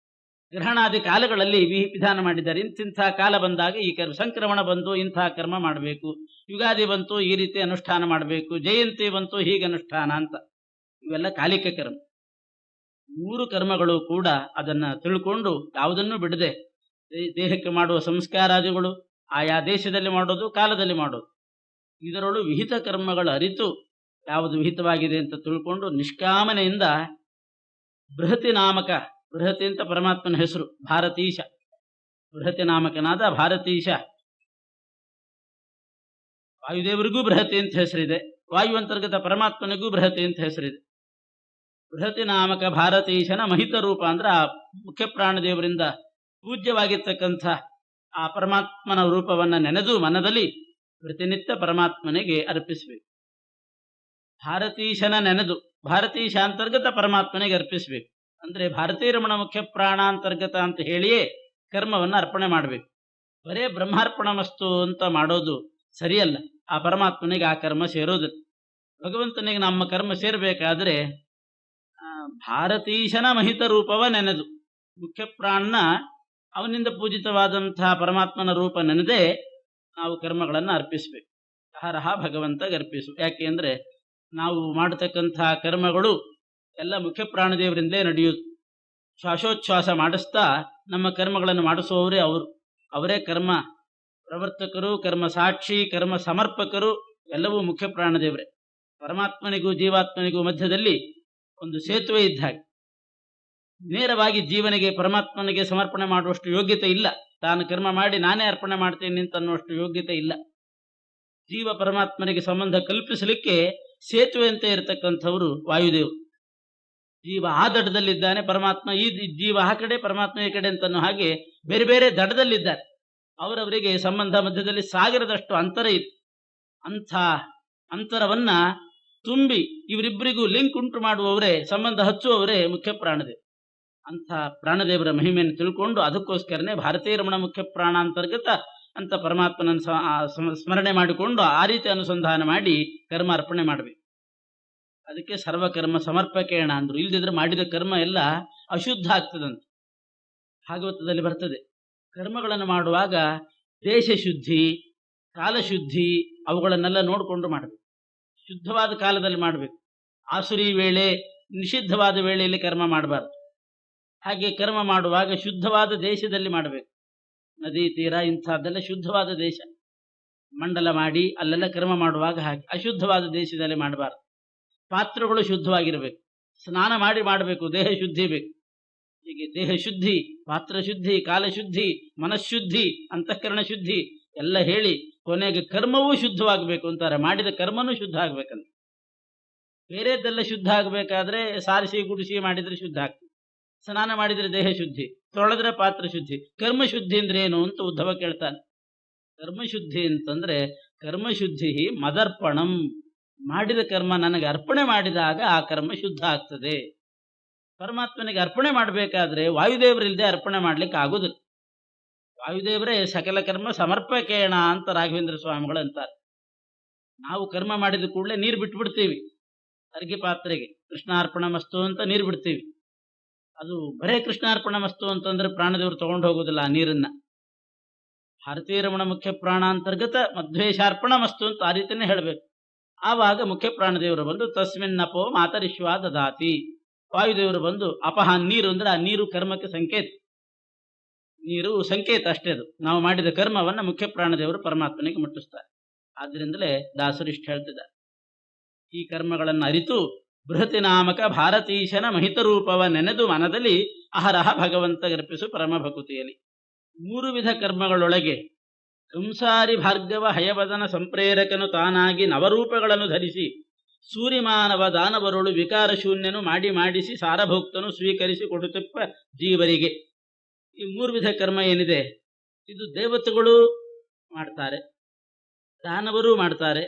[SPEAKER 1] ಗ್ರಹಣಾದಿ ಕಾಲಗಳಲ್ಲಿ ವಿಧಾನ ಮಾಡಿದ್ದಾರೆ. ಇಂತಿಂಥ ಕಾಲ ಬಂದಾಗ ಈ ಸಂಕ್ರಮಣ ಬಂತು ಇಂಥ ಕರ್ಮ ಮಾಡಬೇಕು, ಯುಗಾದಿ ಬಂತು ಈ ರೀತಿ ಅನುಷ್ಠಾನ ಮಾಡಬೇಕು, ಜಯಂತಿ ಬಂತು ಹೀಗೆ ಅನುಷ್ಠಾನ ಅಂತ, ಇವೆಲ್ಲ ಕಾಲಿಕ ಕರ್ಮ. 3 ಕರ್ಮಗಳು ಕೂಡ ಅದನ್ನ ತಿಳ್ಕೊಂಡು ಯಾವುದನ್ನು ಬಿಡದೆ ದೇಹಕ್ಕೆ ಮಾಡುವ ಸಂಸ್ಕಾರಾದಿಗಳು ಆಯಾ ದೇಶದಲ್ಲಿ ಮಾಡೋದು, ಕಾಲದಲ್ಲಿ ಮಾಡೋದು, ಇದರೊಳು ವಿಹಿತ ಕರ್ಮಗಳು ಅರಿತು ಯಾವುದು ವಿಹಿತವಾಗಿದೆ ಅಂತ ತಿಳ್ಕೊಂಡು ನಿಷ್ಕಾಮನೆಯಿಂದ ಬೃಹತಿ ನಾಮಕ, ಬೃಹತಿ ಅಂತ ಪರಮಾತ್ಮನ ಹೆಸರು, ಭಾರತೀಶ, ಬೃಹತಿ ನಾಮಕನಾದ ಭಾರತೀಶ. ವಾಯುದೇವರಿಗೂ ಬೃಹತಿ ಅಂತ ಹೆಸರಿದೆ, ವಾಯುವಂತರ್ಗತ ಪರಮಾತ್ಮನಿಗೂ ಬೃಹತಿ ಅಂತ ಹೆಸರಿದೆ. ಬೃಹತಿ ನಾಮಕ ಭಾರತೀಶನ ಮಹಿತ ರೂಪ ಅಂದ್ರೆ ಆ ಮುಖ್ಯ ಪ್ರಾಣದೇವರಿಂದ ಪೂಜ್ಯವಾಗಿರ್ತಕ್ಕಂಥ ಆ ಪರಮಾತ್ಮನ ರೂಪವನ್ನು ನೆನೆದು ಮನದಲ್ಲಿ ಪ್ರತಿನಿತ್ಯ ಪರಮಾತ್ಮನಿಗೆ ಅರ್ಪಿಸಬೇಕು. ಭಾರತೀಶನ ನೆನೆದು ಭಾರತೀಶ ಅಂತರ್ಗತ ಪರಮಾತ್ಮನಿಗೆ ಅರ್ಪಿಸಬೇಕು. ಅಂದ್ರೆ ಭಾರತೀ ರಮಣ ಮುಖ್ಯ ಪ್ರಾಣಾಂತರ್ಗತ ಅಂತ ಹೇಳಿಯೇ ಕರ್ಮವನ್ನು ಅರ್ಪಣೆ ಮಾಡಬೇಕು. ಬರೇ ಬ್ರಹ್ಮಾರ್ಪಣ ಮಸ್ತು ಅಂತ ಮಾಡೋದು ಸರಿಯಲ್ಲ, ಆ ಪರಮಾತ್ಮನಿಗೆ ಆ ಕರ್ಮ ಸೇರೋದಿಲ್ಲ. ಭಗವಂತನಿಗೆ ನಮ್ಮ ಕರ್ಮ ಸೇರಬೇಕಾದ್ರೆ ಭಾರತೀಶನ ಮಹಿತ ರೂಪವ ನೆನೆದು, ಮುಖ್ಯ ಪ್ರಾಣನ ಅವನಿಂದ ಪೂಜಿತವಾದಂತಹ ಪರಮಾತ್ಮನ ರೂಪ ನೆನೆದೇ ನಾವು ಕರ್ಮಗಳನ್ನು ಅರ್ಪಿಸಬೇಕು. ಹರಹ ಭಗವಂತಗೆ ಅರ್ಪಿಸು. ಯಾಕೆ ಅಂದ್ರೆ ನಾವು ಮಾಡತಕ್ಕಂತಹ ಕರ್ಮಗಳು ಎಲ್ಲ ಮುಖ್ಯ ಪ್ರಾಣದೇವರಿಂದಲೇ ನಡೆಯುವುದು. ಶ್ವಾಸೋಚ್ಛ್ವಾಸ ಮಾಡಿಸ್ತಾ ನಮ್ಮ ಕರ್ಮಗಳನ್ನು ಮಾಡಿಸುವವರೇ ಅವರು. ಅವರೇ ಕರ್ಮ ಪ್ರವರ್ತಕರು, ಕರ್ಮ ಸಾಕ್ಷಿ, ಕರ್ಮ ಸಮರ್ಪಕರು, ಎಲ್ಲವೂ ಮುಖ್ಯ ಪ್ರಾಣದೇವರೇ. ಪರಮಾತ್ಮನಿಗೂ ಜೀವಾತ್ಮನಿಗೂ ಮಧ್ಯದಲ್ಲಿ ಒಂದು ಸೇತುವೆ ಇದ್ದ ಹಾಗೆ. ನೇರವಾಗಿ ಜೀವನಿಗೆ ಪರಮಾತ್ಮನಿಗೆ ಸಮರ್ಪಣೆ ಮಾಡುವಷ್ಟು ಯೋಗ್ಯತೆ ಇಲ್ಲ, ತಾನು ಕರ್ಮ ಮಾಡಿ ನಾನೇ ಅರ್ಪಣೆ ಮಾಡ್ತೇನೆ ಅಂತ ಅನ್ನುವಷ್ಟು ಯೋಗ್ಯತೆ ಇಲ್ಲ. ಜೀವ ಪರಮಾತ್ಮನಿಗೆ ಸಂಬಂಧ ಕಲ್ಪಿಸಲಿಕ್ಕೆ ಸೇತುವೆ ಅಂತ ಇರತಕ್ಕಂಥವರು ವಾಯುದೇವರು. ಜೀವ ಆ ದಡದಲ್ಲಿದ್ದಾನೆ, ಪರಮಾತ್ಮ ಈ ಜೀವ ಆ ಕಡೆ, ಪರಮಾತ್ಮ ಈ ಕಡೆ ಅಂತನೋ ಹಾಗೆ ಬೇರೆ ಬೇರೆ ದಡದಲ್ಲಿದ್ದಾರೆ. ಅವರವರಿಗೆ ಸಂಬಂಧ ಮಧ್ಯದಲ್ಲಿ ಸಾಗರದಷ್ಟು ಅಂತರ ಇದೆ. ಅಂಥ ಅಂತರವನ್ನ ತುಂಬಿ ಇವರಿಬ್ಬರಿಗೂ ಲಿಂಕ್ ಉಂಟು ಮಾಡುವವರೇ, ಸಂಬಂಧ ಹಚ್ಚುವವರೇ ಮುಖ್ಯ ಪ್ರಾಣದೇವರು. ಅಂಥ ಪ್ರಾಣದೇವರ ಮಹಿಮೆಯನ್ನು ತಿಳ್ಕೊಂಡು ಅದಕ್ಕೋಸ್ಕರನೇ ಭಾರತೀಯ ರಮಣ ಮುಖ್ಯ ಪ್ರಾಣಾಂತರ್ಗತ ಅಂತ ಪರಮಾತ್ಮನನ್ನು ಸ್ಮರಣೆ ಮಾಡಿಕೊಂಡು ಆ ರೀತಿ ಅನುಸಂಧಾನ ಮಾಡಿ ಕರ್ಮ ಅರ್ಪಣೆ ಮಾಡಬೇಕು. ಅದಕ್ಕೆ ಸರ್ವಕರ್ಮ ಸಮರ್ಪಕೇಣ ಅಂದ್ರು. ಇಲ್ದಿದ್ರೆ ಮಾಡಿದ ಕರ್ಮ ಎಲ್ಲ ಅಶುದ್ಧ ಆಗ್ತದಂತೆ. ಭಾಗವತದಲ್ಲಿ ಬರ್ತದೆ, ಕರ್ಮಗಳನ್ನು ಮಾಡುವಾಗ ದೇಶ ಶುದ್ಧಿ, ಕಾಲಶುದ್ಧಿ ಅವುಗಳನ್ನೆಲ್ಲ ನೋಡಿಕೊಂಡು ಮಾಡಬೇಕು. ಶುದ್ಧವಾದ ಕಾಲದಲ್ಲಿ ಮಾಡಬೇಕು. ಆಸುರಿ ವೇಳೆ, ನಿಷಿದ್ಧವಾದ ವೇಳೆಯಲ್ಲಿ ಕರ್ಮ ಮಾಡಬಾರ್ದು. ಹಾಗೆ ಕರ್ಮ ಮಾಡುವಾಗ ಶುದ್ಧವಾದ ದೇಶದಲ್ಲಿ ಮಾಡಬೇಕು. ನದಿ ತೀರ ಇಂಥದ್ದೆಲ್ಲ ಶುದ್ಧವಾದ ದೇಶ, ಮಂಡಲ ಮಾಡಿ ಅಲ್ಲೆಲ್ಲ ಕರ್ಮ ಮಾಡುವಾಗ ಹಾಗೆ ಅಶುದ್ಧವಾದ ದೇಶದಲ್ಲಿ ಮಾಡಬಾರ್ದು. ಪಾತ್ರಗಳು ಶುದ್ಧವಾಗಿರಬೇಕು. ಸ್ನಾನ ಮಾಡಿ ಮಾಡಬೇಕು. ದೇಹ ಶುದ್ಧಿ ಬೇಕು. ಹೀಗೆ ದೇಹ ಶುದ್ಧಿ, ಪಾತ್ರ ಶುದ್ಧಿ, ಕಾಲಶುದ್ಧಿ, ಮನಃಶುದ್ಧಿ, ಅಂತಃಕರಣ ಶುದ್ಧಿ ಎಲ್ಲ ಹೇಳಿ ಕೊನೆಗೆ ಕರ್ಮವೂ ಶುದ್ಧವಾಗಬೇಕು ಅಂತಾರೆ. ಮಾಡಿದ ಕರ್ಮನೂ ಶುದ್ಧ ಆಗ್ಬೇಕಂತ. ಬೇರೆದ್ದೆಲ್ಲ ಶುದ್ಧ ಆಗಬೇಕಾದ್ರೆ ಸಾರಿಸಿ ಗುಡಿಸಿ ಮಾಡಿದ್ರೆ ಶುದ್ಧ ಆಗ್ತದೆ. ಸ್ನಾನ ಮಾಡಿದರೆ ದೇಹ ಶುದ್ಧಿ, ತೊಳೆದ್ರೆ ಪಾತ್ರ ಶುದ್ಧಿ. ಕರ್ಮಶುದ್ಧಿ ಅಂದ್ರೆ ಏನು ಅಂತ ಉದ್ಧವ ಕೇಳ್ತಾನೆ. ಕರ್ಮಶುದ್ಧಿ ಅಂತಂದ್ರೆ ಕರ್ಮಶುದ್ಧಿ ಮದರ್ಪಣಂ, ಮಾಡಿದ ಕರ್ಮ ನನಗೆ ಅರ್ಪಣೆ ಮಾಡಿದಾಗ ಆ ಕರ್ಮ ಶುದ್ಧ ಆಗ್ತದೆ. ಪರಮಾತ್ಮನಿಗೆ ಅರ್ಪಣೆ ಮಾಡಬೇಕಾದ್ರೆ ವಾಯುದೇವರಿಲ್ಲದೆ ಅರ್ಪಣೆ ಮಾಡ್ಲಿಕ್ಕೆ ಆಗುದಿಲ್ಲ. ವಾಯುದೇವರೇ ಸಕಲ ಕರ್ಮ ಸಮರ್ಪಕೇಣ ಅಂತ ರಾಘವೇಂದ್ರ ಸ್ವಾಮಿಗಳು ಅಂತಾರೆ. ನಾವು ಕರ್ಮ ಮಾಡಿದ ಕೂಡಲೇ ನೀರು ಬಿಟ್ಬಿಡ್ತೀವಿ. ಅರ್ಘ್ಯ ಪಾತ್ರೆಗೆ ಕೃಷ್ಣಾರ್ಪಣ ಮಸ್ತು ಅಂತ ನೀರು ಬಿಡ್ತೀವಿ. ಅದು ಬರೇ ಕೃಷ್ಣಾರ್ಪಣ ಮಸ್ತು ಅಂತಂದ್ರೆ ಪ್ರಾಣದೇವರು ತಗೊಂಡು ಹೋಗೋದಿಲ್ಲ ಆ ನೀರನ್ನ. ಭಾರತೀಯ ರಮಣ ಮುಖ್ಯ ಪ್ರಾಣ ಅಂತರ್ಗತ ಮಧ್ವೇಶಾರ್ಪಣ ಮಸ್ತು ಅಂತ ಆ ರೀತಿಯೇ ಹೇಳಬೇಕು. ಆವಾಗ ಮುಖ್ಯ ಪ್ರಾಣದೇವರು ಬಂದು ತಸ್ಮಿನ್ನಪೋ ಮಾತರಿಶ್ವ ದದಾತಿ, ವಾಯುದೇವರು ಬಂದು ಅಪಹ, ನೀರು ಅಂದ್ರೆ ಆ ನೀರು ಕರ್ಮಕ್ಕೆ ಸಂಕೇತ. ನೀರು ಸಂಕೇತ ಅಷ್ಟೇ. ಅದು ನಾವು ಮಾಡಿದ ಕರ್ಮವನ್ನ ಮುಖ್ಯ ಪ್ರಾಣದೇವರು ಪರಮಾತ್ಮನಿಗೆ ಮುಟ್ಟಿಸ್ತಾರೆ. ಆದ್ರಿಂದಲೇ ದಾಸರು ಇಷ್ಟು ಹೇಳ್ತಿದ್ದಾರೆ. ಈ ಕರ್ಮಗಳನ್ನು ಅರಿತು ಬೃಹತಿ ನಾಮಕ ಭಾರತೀಶನ ಮಹಿತ ರೂಪವ ನೆನೆದು ಮನದಲ್ಲಿ ಅಹರಹ ಭಗವಂತ ಗರ್ಪಿಸು ಪರಮ ಭಕುತಿಯಲ್ಲಿ. 3 ವಿಧ ಕರ್ಮಗಳೊಳಗೆ ಕಂಸಾರಿ ಭಾರ್ಗವ ಹಯವದನ ಸಂಪ್ರೇರಕನು ತಾನಾಗಿ ನವರೂಪಗಳನ್ನು ಧರಿಸಿ ಸೂರ್ಯಮಾನವ ದಾನವರುಳು ವಿಕಾರ ಶೂನ್ಯನು ಮಾಡಿಸಿ ಸಾರಭೋಕ್ತನು ಸ್ವೀಕರಿಸಿ ಕೊಡುತ್ತಿಪ್ಪ ಜೀವರಿಗೆ. ಈ 3 ವಿಧ ಕರ್ಮ ಏನಿದೆ ಇದು ದೇವತೆಗಳು ಮಾಡ್ತಾರೆ, ದಾನವರು ಮಾಡ್ತಾರೆ.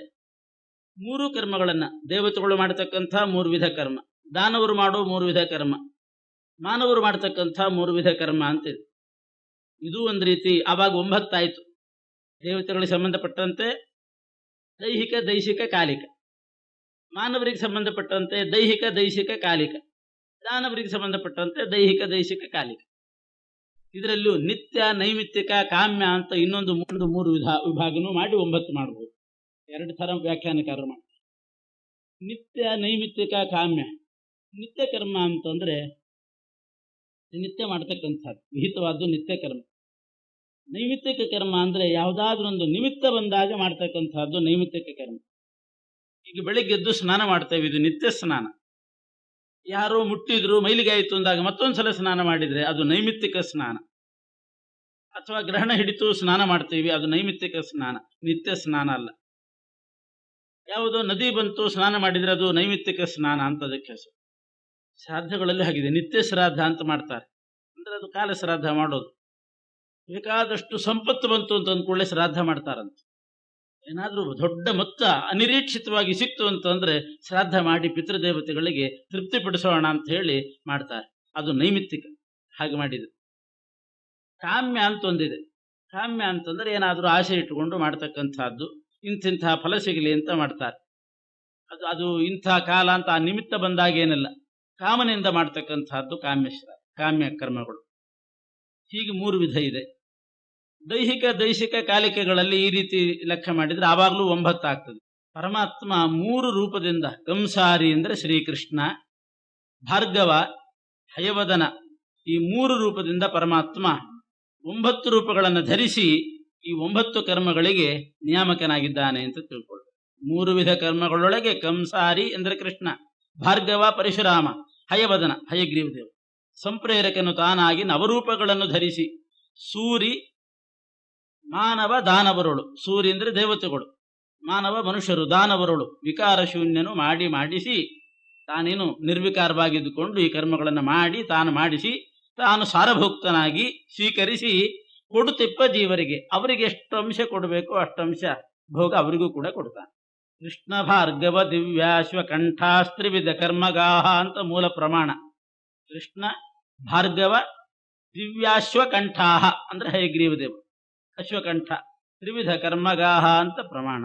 [SPEAKER 1] 3 ಕರ್ಮಗಳನ್ನ ದೇವತೆಗಳು ಮಾಡತಕ್ಕಂಥ 3 ವಿಧ ಕರ್ಮ, ದಾನವರು ಮಾಡೋ 3 ವಿಧ ಕರ್ಮ, ಮಾನವರು ಮಾಡ್ತಕ್ಕಂಥ 3 ವಿಧ ಕರ್ಮ ಅಂತಿದೆ. ಇದು ಒಂದು ರೀತಿ. ಆವಾಗ 9 ಆಯಿತು. ದೇವತೆಗಳಿಗೆ ಸಂಬಂಧಪಟ್ಟಂತೆ ದೈಹಿಕ, ದೈಶಿಕ, ಕಾಲಿಕ. ಮಾನವರಿಗೆ ಸಂಬಂಧಪಟ್ಟಂತೆ ದೈಹಿಕ, ದೈಶಿಕ, ಕಾಲಿಕ. ದಾನವರಿಗೆ ಸಂಬಂಧಪಟ್ಟಂತೆ ದೈಹಿಕ, ದೈಶಿಕ, ಕಾಲಿಕ. ಇದರಲ್ಲೂ ನಿತ್ಯ, ನೈಮಿತ್ತಿಕ, ಕಾಮ್ಯ ಅಂತ ಇನ್ನೊಂದು 3 ವಿಭಾಗನೂ ಮಾಡಿ 9 ಮಾಡಬಹುದು. 2 ಥರ ವ್ಯಾಖ್ಯಾನಕಾರರು ಮಾಡ್ತಾರೆ. ನಿತ್ಯ, ನೈಮಿತ್ತಿಕ, ಕಾಮ್ಯ. ನಿತ್ಯ ಕರ್ಮ ಅಂತಂದ್ರೆ ನಿತ್ಯ ಮಾಡ್ತಕ್ಕಂಥದ್ದು, ವಿಹಿತವಾದ್ದು ನಿತ್ಯ ಕರ್ಮ. ನೈಮಿತ್ತಿಕ ಕರ್ಮ ಅಂದ್ರೆ ಯಾವುದಾದ್ರೂ ಒಂದು ನಿಮಿತ್ತ ಬಂದಾಗ ಮಾಡ್ತಕ್ಕಂಥದ್ದು ನೈಮಿತ್ತಿಕ ಕರ್ಮ. ಈಗ ಬೆಳಿಗ್ಗೆದ್ದು ಸ್ನಾನ ಮಾಡ್ತೇವೆ, ಇದು ನಿತ್ಯ ಸ್ನಾನ. ಯಾರೋ ಮುಟ್ಟಿದ್ರು, ಮೈಲಿಗೆ ಆಯಿತು ಅಂದಾಗ ಮತ್ತೊಂದ್ಸಲ ಸ್ನಾನ ಮಾಡಿದ್ರೆ ಅದು ನೈಮಿತ್ತಿಕ ಸ್ನಾನ. ಅಥವಾ ಗ್ರಹಣ ಹಿಡಿತು ಸ್ನಾನ ಮಾಡ್ತೀವಿ, ಅದು ನೈಮಿತ್ತಿಕ ಸ್ನಾನ, ನಿತ್ಯ ಸ್ನಾನ ಅಲ್ಲ. ಯಾವುದೋ ನದಿ ಬಂತು ಸ್ನಾನ ಮಾಡಿದ್ರೆ ಅದು ನೈಮಿತ್ತಿಕ ಸ್ನಾನ ಅಂತ ಅದಕ್ಕೆ ಹೆಸರು. ಶ್ರಾದ್ದಗಳಲ್ಲಿ ಹಾಗಿದೆ, ನಿತ್ಯ ಶ್ರಾದ್ದ ಅಂತ ಮಾಡ್ತಾರೆ. ಅಂದ್ರೆ ಅದು ಕಾಲ ಶ್ರಾದ್ದ ಮಾಡೋದು. ಬೇಕಾದಷ್ಟು ಸಂಪತ್ತು ಬಂತು ಅಂತ ಅಂದ್ಕೊಳ್ಳೆ ಶ್ರಾದ್ದ ಮಾಡ್ತಾರಂತ. ಏನಾದ್ರೂ ದೊಡ್ಡ ಮೊತ್ತ ಅನಿರೀಕ್ಷಿತವಾಗಿ ಸಿಕ್ತು ಅಂತಂದ್ರೆ ಶ್ರಾದ್ದ ಮಾಡಿ ಪಿತೃದೇವತೆಗಳಿಗೆ ತೃಪ್ತಿಪಡಿಸೋಣ ಅಂತ ಹೇಳಿ ಮಾಡ್ತಾರೆ. ಅದು ನೈಮಿತ್ತಿಕ, ಹಾಗೆ ಮಾಡಿದ್ರು. ಕಾಮ್ಯ ಅಂತ ಒಂದಿದೆ. ಕಾಮ್ಯ ಅಂತಂದ್ರೆ ಏನಾದ್ರೂ ಆಸೆ ಇಟ್ಟುಕೊಂಡು ಮಾಡ್ತಕ್ಕಂಥದ್ದು, ಇಂತಿಂತಹ ಫಲ ಸಿಗಲಿ ಅಂತ ಮಾಡ್ತಾರೆ. ಅದು ಇಂಥ ಕಾಲ ಅಂತ ಆ ನಿಮಿತ್ತ ಬಂದಾಗ ಏನಿಲ್ಲ, ಕಾಮನೆಯಿಂದ ಮಾಡ್ತಕ್ಕಂಥದ್ದು ಕಾಮ್ಯ ಕರ್ಮಗಳು. ಹೀಗೆ 3 ವಿಧ ಇದೆ. ದೈಹಿಕ, ದೈಶಿಕ, ಕಾಲಿಕೆಗಳಲ್ಲಿ ಈ ರೀತಿ ಲೆಕ್ಕ ಮಾಡಿದ್ರೆ ಆವಾಗಲೂ 9 ಆಗ್ತದೆ. ಪರಮಾತ್ಮ 3 ರೂಪದಿಂದ, ಕಂಸಾರಿ ಅಂದ್ರೆ ಶ್ರೀಕೃಷ್ಣ, ಭಾರ್ಗವ, ಹಯವದನ, ಈ 3 ರೂಪದಿಂದ ಪರಮಾತ್ಮ 9 ರೂಪಗಳನ್ನು ಧರಿಸಿ ಈ 9 ಕರ್ಮಗಳಿಗೆ ನಿಯಾಮಕನಾಗಿದ್ದಾನೆ ಅಂತ ತಿಳ್ಕೊಳ್ಳಿ. 3 ವಿಧ ಕರ್ಮಗಳೊಳಗೆ ಕಂಸಾರಿ ಅಂದ್ರೆ ಕೃಷ್ಣ, ಭಾರ್ಗವ ಪರಶುರಾಮ, ಹಯವದನ ಹಯಗ್ರೀವದೇವ, ಸಂಪ್ರೇರಕನು ತಾನಾಗಿ ನವರೂಪಗಳನ್ನು ಧರಿಸಿ ಸೂರಿ ಮಾನವ ದಾನವರುಳು, ಸೂರಿ ಅಂದ್ರೆ ದೇವತೆಗಳು, ಮಾನವ ಮನುಷ್ಯರು, ದಾನವರುಳು ವಿಕಾರ ಶೂನ್ಯನು ಮಾಡಿಸಿ ತಾನೇನು ನಿರ್ವಿಕಾರವಾಗಿದ್ದುಕೊಂಡು ಈ ಕರ್ಮಗಳನ್ನು ಮಾಡಿ ತಾನು ಮಾಡಿಸಿ ತಾನು ಸಾರಭೋಕ್ತನಾಗಿ ಸ್ವೀಕರಿಸಿ ಕೊಡುತ್ತಿಪ್ಪ ಜೀವರಿಗೆ. ಅವರಿಗೆ ಎಷ್ಟು ಅಂಶ ಕೊಡಬೇಕು ಅಷ್ಟಂಶ ಭೋಗ ಅವರಿಗೂ ಕೂಡ ಕೊಡ್ತಾನೆ. ಕೃಷ್ಣ ಭಾರ್ಗವ ದಿವ್ಯಾಶ್ವ ಕಂಠಾಸ್ತ್ರಿವಿಧ ಕರ್ಮಗಾಹ ಅಂತ ಮೂಲ ಪ್ರಮಾಣ. ಕೃಷ್ಣ ಭಾರ್ಗವ ದಿವ್ಯಾಶ್ವ ಕಂಠಾಹ ಅಂದ್ರೆ ಹಯಗ್ರೀವದೇವರು, ಅಶ್ವಕಂಠ, ತ್ರಿವಿಧ ಕರ್ಮಗಾಹ ಅಂತ ಪ್ರಮಾಣ.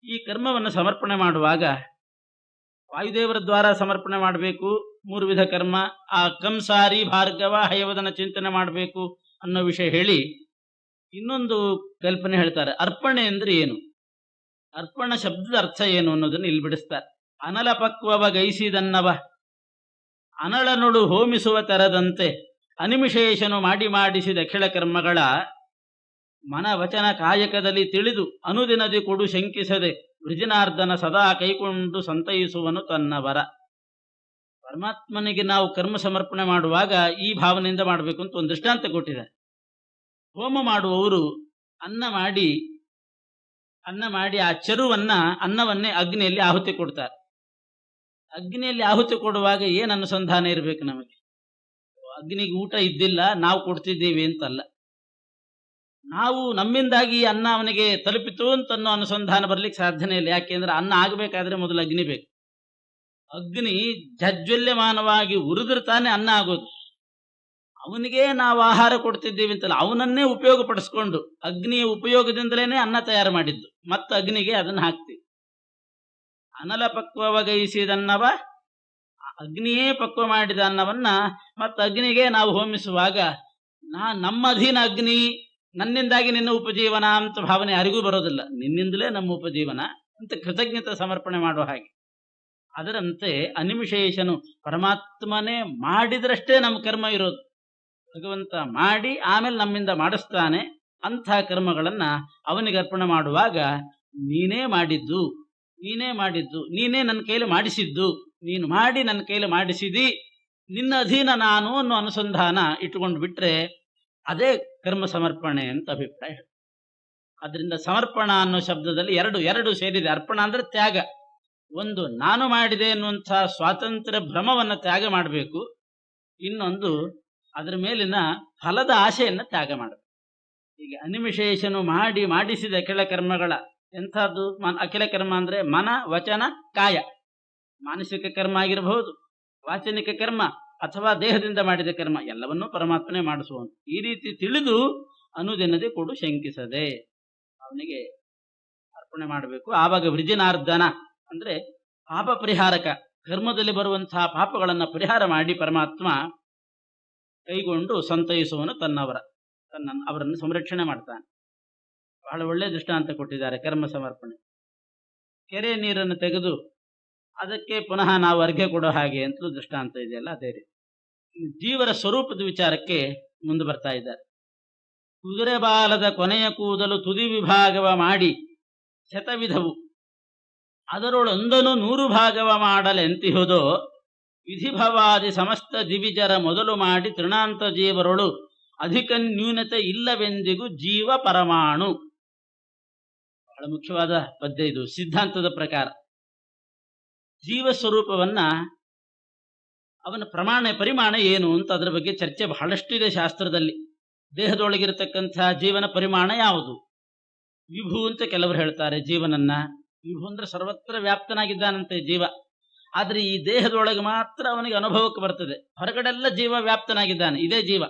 [SPEAKER 1] ಈ ಕರ್ಮವನ್ನು ಸಮರ್ಪಣೆ ಮಾಡುವಾಗ ವಾಯುದೇವರ ದ್ವಾರ ಸಮರ್ಪಣೆ ಮಾಡಬೇಕು. 3 ವಿಧ ಕರ್ಮ. ಆ ಕಂಸಾರಿ ಭಾರ್ಗವ ಹಯವದನ ಚಿಂತನೆ ಮಾಡಬೇಕು ಅನ್ನೋ ವಿಷಯ ಹೇಳಿ ಇನ್ನೊಂದು ಕಲ್ಪನೆ ಹೇಳ್ತಾರೆ. ಅರ್ಪಣೆ ಅಂದ್ರೆ ಏನು, ಅರ್ಪಣ ಶಬ್ದದ ಅರ್ಥ ಏನು ಅನ್ನೋದನ್ನು ಇಲ್ಲಿ ಬಿಡಿಸ್ತಾರೆ. ಅನಲ ಪಕ್ವವ ಗೈಸಿದನ್ನವ ಅನಳನುಡು ಹೋಮಿಸುವ ತರದಂತೆ ಅನಿಮಿಷೇಷನು ಮಾಡಿಸಿದ ಅಖಿಳ ಕರ್ಮಗಳ ಮನ ವಚನ ಕಾಯಕದಲ್ಲಿ ತಿಳಿದು ಅನುದಿನದಿ ಕೊಡು ಶಂಕಿಸದೆ ವೃಜಿನಾರ್ದನ ಸದಾ ಕೈಕೊಂಡು ಸಂತೈಸುವನು ತನ್ನವರ. ಪರಮಾತ್ಮನಿಗೆ ನಾವು ಕರ್ಮ ಸಮರ್ಪಣೆ ಮಾಡುವಾಗ ಈ ಭಾವನೆಯಿಂದ ಮಾಡಬೇಕು ಅಂತ ಒಂದು ದೃಷ್ಟಾಂತ ಕೊಟ್ಟಿದ್ದಾರೆ. ಹೋಮ ಮಾಡುವವರು ಅನ್ನ ಮಾಡಿ ಆ ಅನ್ನವನ್ನೇ ಅಗ್ನಿಯಲ್ಲಿ ಆಹುತಿ ಕೊಡ್ತಾರೆ. ಅಗ್ನಿಯಲ್ಲಿ ಆಹುತಿ ಕೊಡುವಾಗ ಏನು ಅನುಸಂಧಾನ ಇರಬೇಕು ನಮಗೆ? ಅಗ್ನಿಗೆ ಊಟ ಇದ್ದಿಲ್ಲ, ನಾವು ಕೊಡ್ತಿದ್ದೀವಿ ಅಂತಲ್ಲ. ನಾವು ನಮ್ಮಿಂದಾಗಿ ಅನ್ನ ಅವನಿಗೆ ತಲುಪಿತು ಅಂತನ್ನೋ ಅನುಸಂಧಾನ ಬರ್ಲಿಕ್ಕೆ ಸಾಧ್ಯನೇ ಇಲ್ಲ. ಯಾಕೆಂದ್ರೆ ಅನ್ನ ಆಗಬೇಕಾದ್ರೆ ಮೊದಲು ಅಗ್ನಿ ಬೇಕು. ಅಗ್ನಿ ಜಜ್ವಲ್ಯಮಾನವಾಗಿ ಉರಿದಿರ್ತಾನೆ ಅನ್ನ ಆಗೋದು. ಅವನಿಗೆ ನಾವು ಆಹಾರ ಕೊಡ್ತಿದ್ದೀವಿ ಅಂತಲ್ಲ, ಅವನನ್ನೇ ಉಪಯೋಗ ಪಡಿಸ್ಕೊಂಡು ಅಗ್ನಿಯ ಉಪಯೋಗದಿಂದಲೇ ಅನ್ನ ತಯಾರು ಮಾಡಿದ್ದು, ಮತ್ತೆ ಅಗ್ನಿಗೆ ಅದನ್ನು ಹಾಕ್ತೀವಿ. ಅನಲ ಪಕ್ವವಗೈಸಿದನ್ನವ, ಅಗ್ನಿಯೇ ಪಕ್ವ ಮಾಡಿದ ಅನ್ನವನ್ನ ಮತ್ತೆ ಅಗ್ನಿಗೆ ನಾವು ಹೋಮಿಸುವಾಗ ನಮ್ಮ ಅಧೀನ ಅಗ್ನಿ, ನನ್ನಿಂದಾಗಿ ನಿನ್ನ ಉಪಜೀವನ ಅಂತ ಭಾವನೆ ಯಾರಿಗೂ ಬರೋದಿಲ್ಲ. ನಿನ್ನಿಂದಲೇ ನಮ್ಮ ಉಪಜೀವನ ಅಂತ ಕೃತಜ್ಞತೆ ಸಮರ್ಪಣೆ ಮಾಡುವ ಹಾಗೆ. ಅದರಂತೆ ಅನಿಮಿಷೇಷನು ಪರಮಾತ್ಮನೇ ಮಾಡಿದ್ರಷ್ಟೇ ನಮ್ಮ ಕರ್ಮ ಇರೋದು. ಭಗವಂತ ಮಾಡಿ ಆಮೇಲೆ ನಮ್ಮಿಂದ ಮಾಡಿಸ್ತಾನೆ. ಅಂಥ ಕರ್ಮಗಳನ್ನ ಅವನಿಗೆ ಅರ್ಪಣೆ ಮಾಡುವಾಗ ನೀನೇ ಮಾಡಿದ್ದು, ನೀನೇ ನನ್ನ ಕೈಲಿ ಮಾಡಿಸಿದ್ದು, ನೀನು ಮಾಡಿ ನನ್ನ ಕೈಲಿ ಮಾಡಿಸಿದಿ, ನಿನ್ನ ಅಧೀನ ನಾನು ಅನ್ನೋ ಅನುಸಂಧಾನ ಇಟ್ಟುಕೊಂಡು ಬಿಟ್ರೆ ಅದೇ ಕರ್ಮ ಸಮರ್ಪಣೆ ಅಂತ ಅಭಿಪ್ರಾಯ. ಅದರಿಂದ ಸಮರ್ಪಣ ಅನ್ನೋ ಶಬ್ದದಲ್ಲಿ ಎರಡು ಸೇರಿದೆ. ಅರ್ಪಣ ಅಂದ್ರೆ ತ್ಯಾಗ. ಒಂದು ನಾನು ಮಾಡಿದೆ ಎನ್ನುವಂಥ ಸ್ವಾತಂತ್ರ್ಯ ಭ್ರಮವನ್ನು ತ್ಯಾಗ ಮಾಡಬೇಕು, ಇನ್ನೊಂದು ಅದರ ಮೇಲಿನ ಫಲದ ಆಶೆಯನ್ನು ತ್ಯಾಗ ಮಾಡಬೇಕು. ಹೀಗೆ ಅನಿಮಿಷೇಷನು ಮಾಡಿಸಿದ ಅಖಿಳ ಕರ್ಮಗಳ, ಎಂಥದ್ದು ಅಖಿಲ ಕರ್ಮ ಅಂದ್ರೆ ಮನ ವಚನ ಕಾಯ, ಮಾನಸಿಕ ಕರ್ಮ ಆಗಿರಬಹುದು, ವಾಚನಿಕ ಕರ್ಮ ಅಥವಾ ದೇಹದಿಂದ ಮಾಡಿದ ಕರ್ಮ, ಎಲ್ಲವನ್ನೂ ಪರಮಾತ್ಮನೇ ಮಾಡಿಸುವನು. ಈ ರೀತಿ ತಿಳಿದು ಅನುದಿನದೇ ಕೊಡು ಶಂಕಿಸದೆ ಅವನಿಗೆ ಅರ್ಪಣೆ ಮಾಡಬೇಕು. ಆವಾಗ ವೃಜಿನಾರ್ದನ ಅಂದ್ರೆ ಪಾಪ ಪರಿಹಾರಕ, ಕರ್ಮದಲ್ಲಿ ಬರುವಂತಹ ಪಾಪಗಳನ್ನು ಪರಿಹಾರ ಮಾಡಿ ಪರಮಾತ್ಮ ಕೈಗೊಂಡು ಸಂತೈಸುವನು ಅವರನ್ನು ಸಂರಕ್ಷಣೆ ಮಾಡ್ತಾನೆ. ಬಹಳ ಒಳ್ಳೆ ದೃಷ್ಟಾಂತ ಕೊಟ್ಟಿದ್ದಾರೆ ಕರ್ಮ ಸಮರ್ಪಣೆ. ಕೆರೆ ನೀರನ್ನು ತೆಗೆದು ಅದಕ್ಕೆ ಪುನಃ ನಾವು ಅರ್ಘ್ಯ ಕೊಡೋ ಹಾಗೆ ಅಂತಲೂ ದೃಷ್ಟಾಂತ ಇದೆಯಲ್ಲ, ಅದೇ ರೀತಿ ಜೀವರ ಸ್ವರೂಪದ ವಿಚಾರಕ್ಕೆ ಮುಂದೆ ಬರ್ತಾ ಇದ್ದಾರೆ. ಕುದುರೆ ಬಾಲದ ಕೊನೆಯ ಕೂದಲು ತುದಿ ವಿಭಾಗವ ಮಾಡಿ ಶತವಿಧವು ಅದರೊಳೊಂದನು 100 ಭಾಗವ ಮಾಡಲೆಂತಿಹುದೋ ವಿಧಿಭವಾದಿ ಸಮಸ್ತ ದಿವಿಜರ ಮೊದಲು ಮಾಡಿ ತೃಣಾಂತ ಜೀವರೊಳು ಅಧಿಕ ನ್ಯೂನತೆ ಇಲ್ಲವೆಂದಿಗೂ ಜೀವ ಪರಮಾಣು. ಬಹಳ ಮುಖ್ಯವಾದ ಪದ್ಯ ಇದು. ಸಿದ್ಧಾಂತದ ಪ್ರಕಾರ ಜೀವ ಸ್ವರೂಪವನ್ನ, ಅವನ ಪರಿಮಾಣ ಏನು ಅಂತ ಅದರ ಬಗ್ಗೆ ಚರ್ಚೆ ಬಹಳಷ್ಟಿದೆ ಶಾಸ್ತ್ರದಲ್ಲಿ. ದೇಹದೊಳಗಿರತಕ್ಕಂಥ ಜೀವನ ಪರಿಮಾಣ ಯಾವುದು? ವಿಭು ಅಂತ ಕೆಲವರು ಹೇಳ್ತಾರೆ ಜೀವನನ್ನ. ವಿಭು ಅಂದ್ರೆ ಸರ್ವತ್ರ ವ್ಯಾಪ್ತನಾಗಿದ್ದಾನಂತೆ ಜೀವ. ಆದ್ರೆ ಈ ದೇಹದೊಳಗೆ ಮಾತ್ರ ಅವನಿಗೆ ಅನುಭವಕ್ಕೆ ಬರ್ತದೆ. ಹೊರಗಡೆಲ್ಲ ಜೀವ ವ್ಯಾಪ್ತನಾಗಿದ್ದಾನೆ, ಇದೇ ಜೀವ.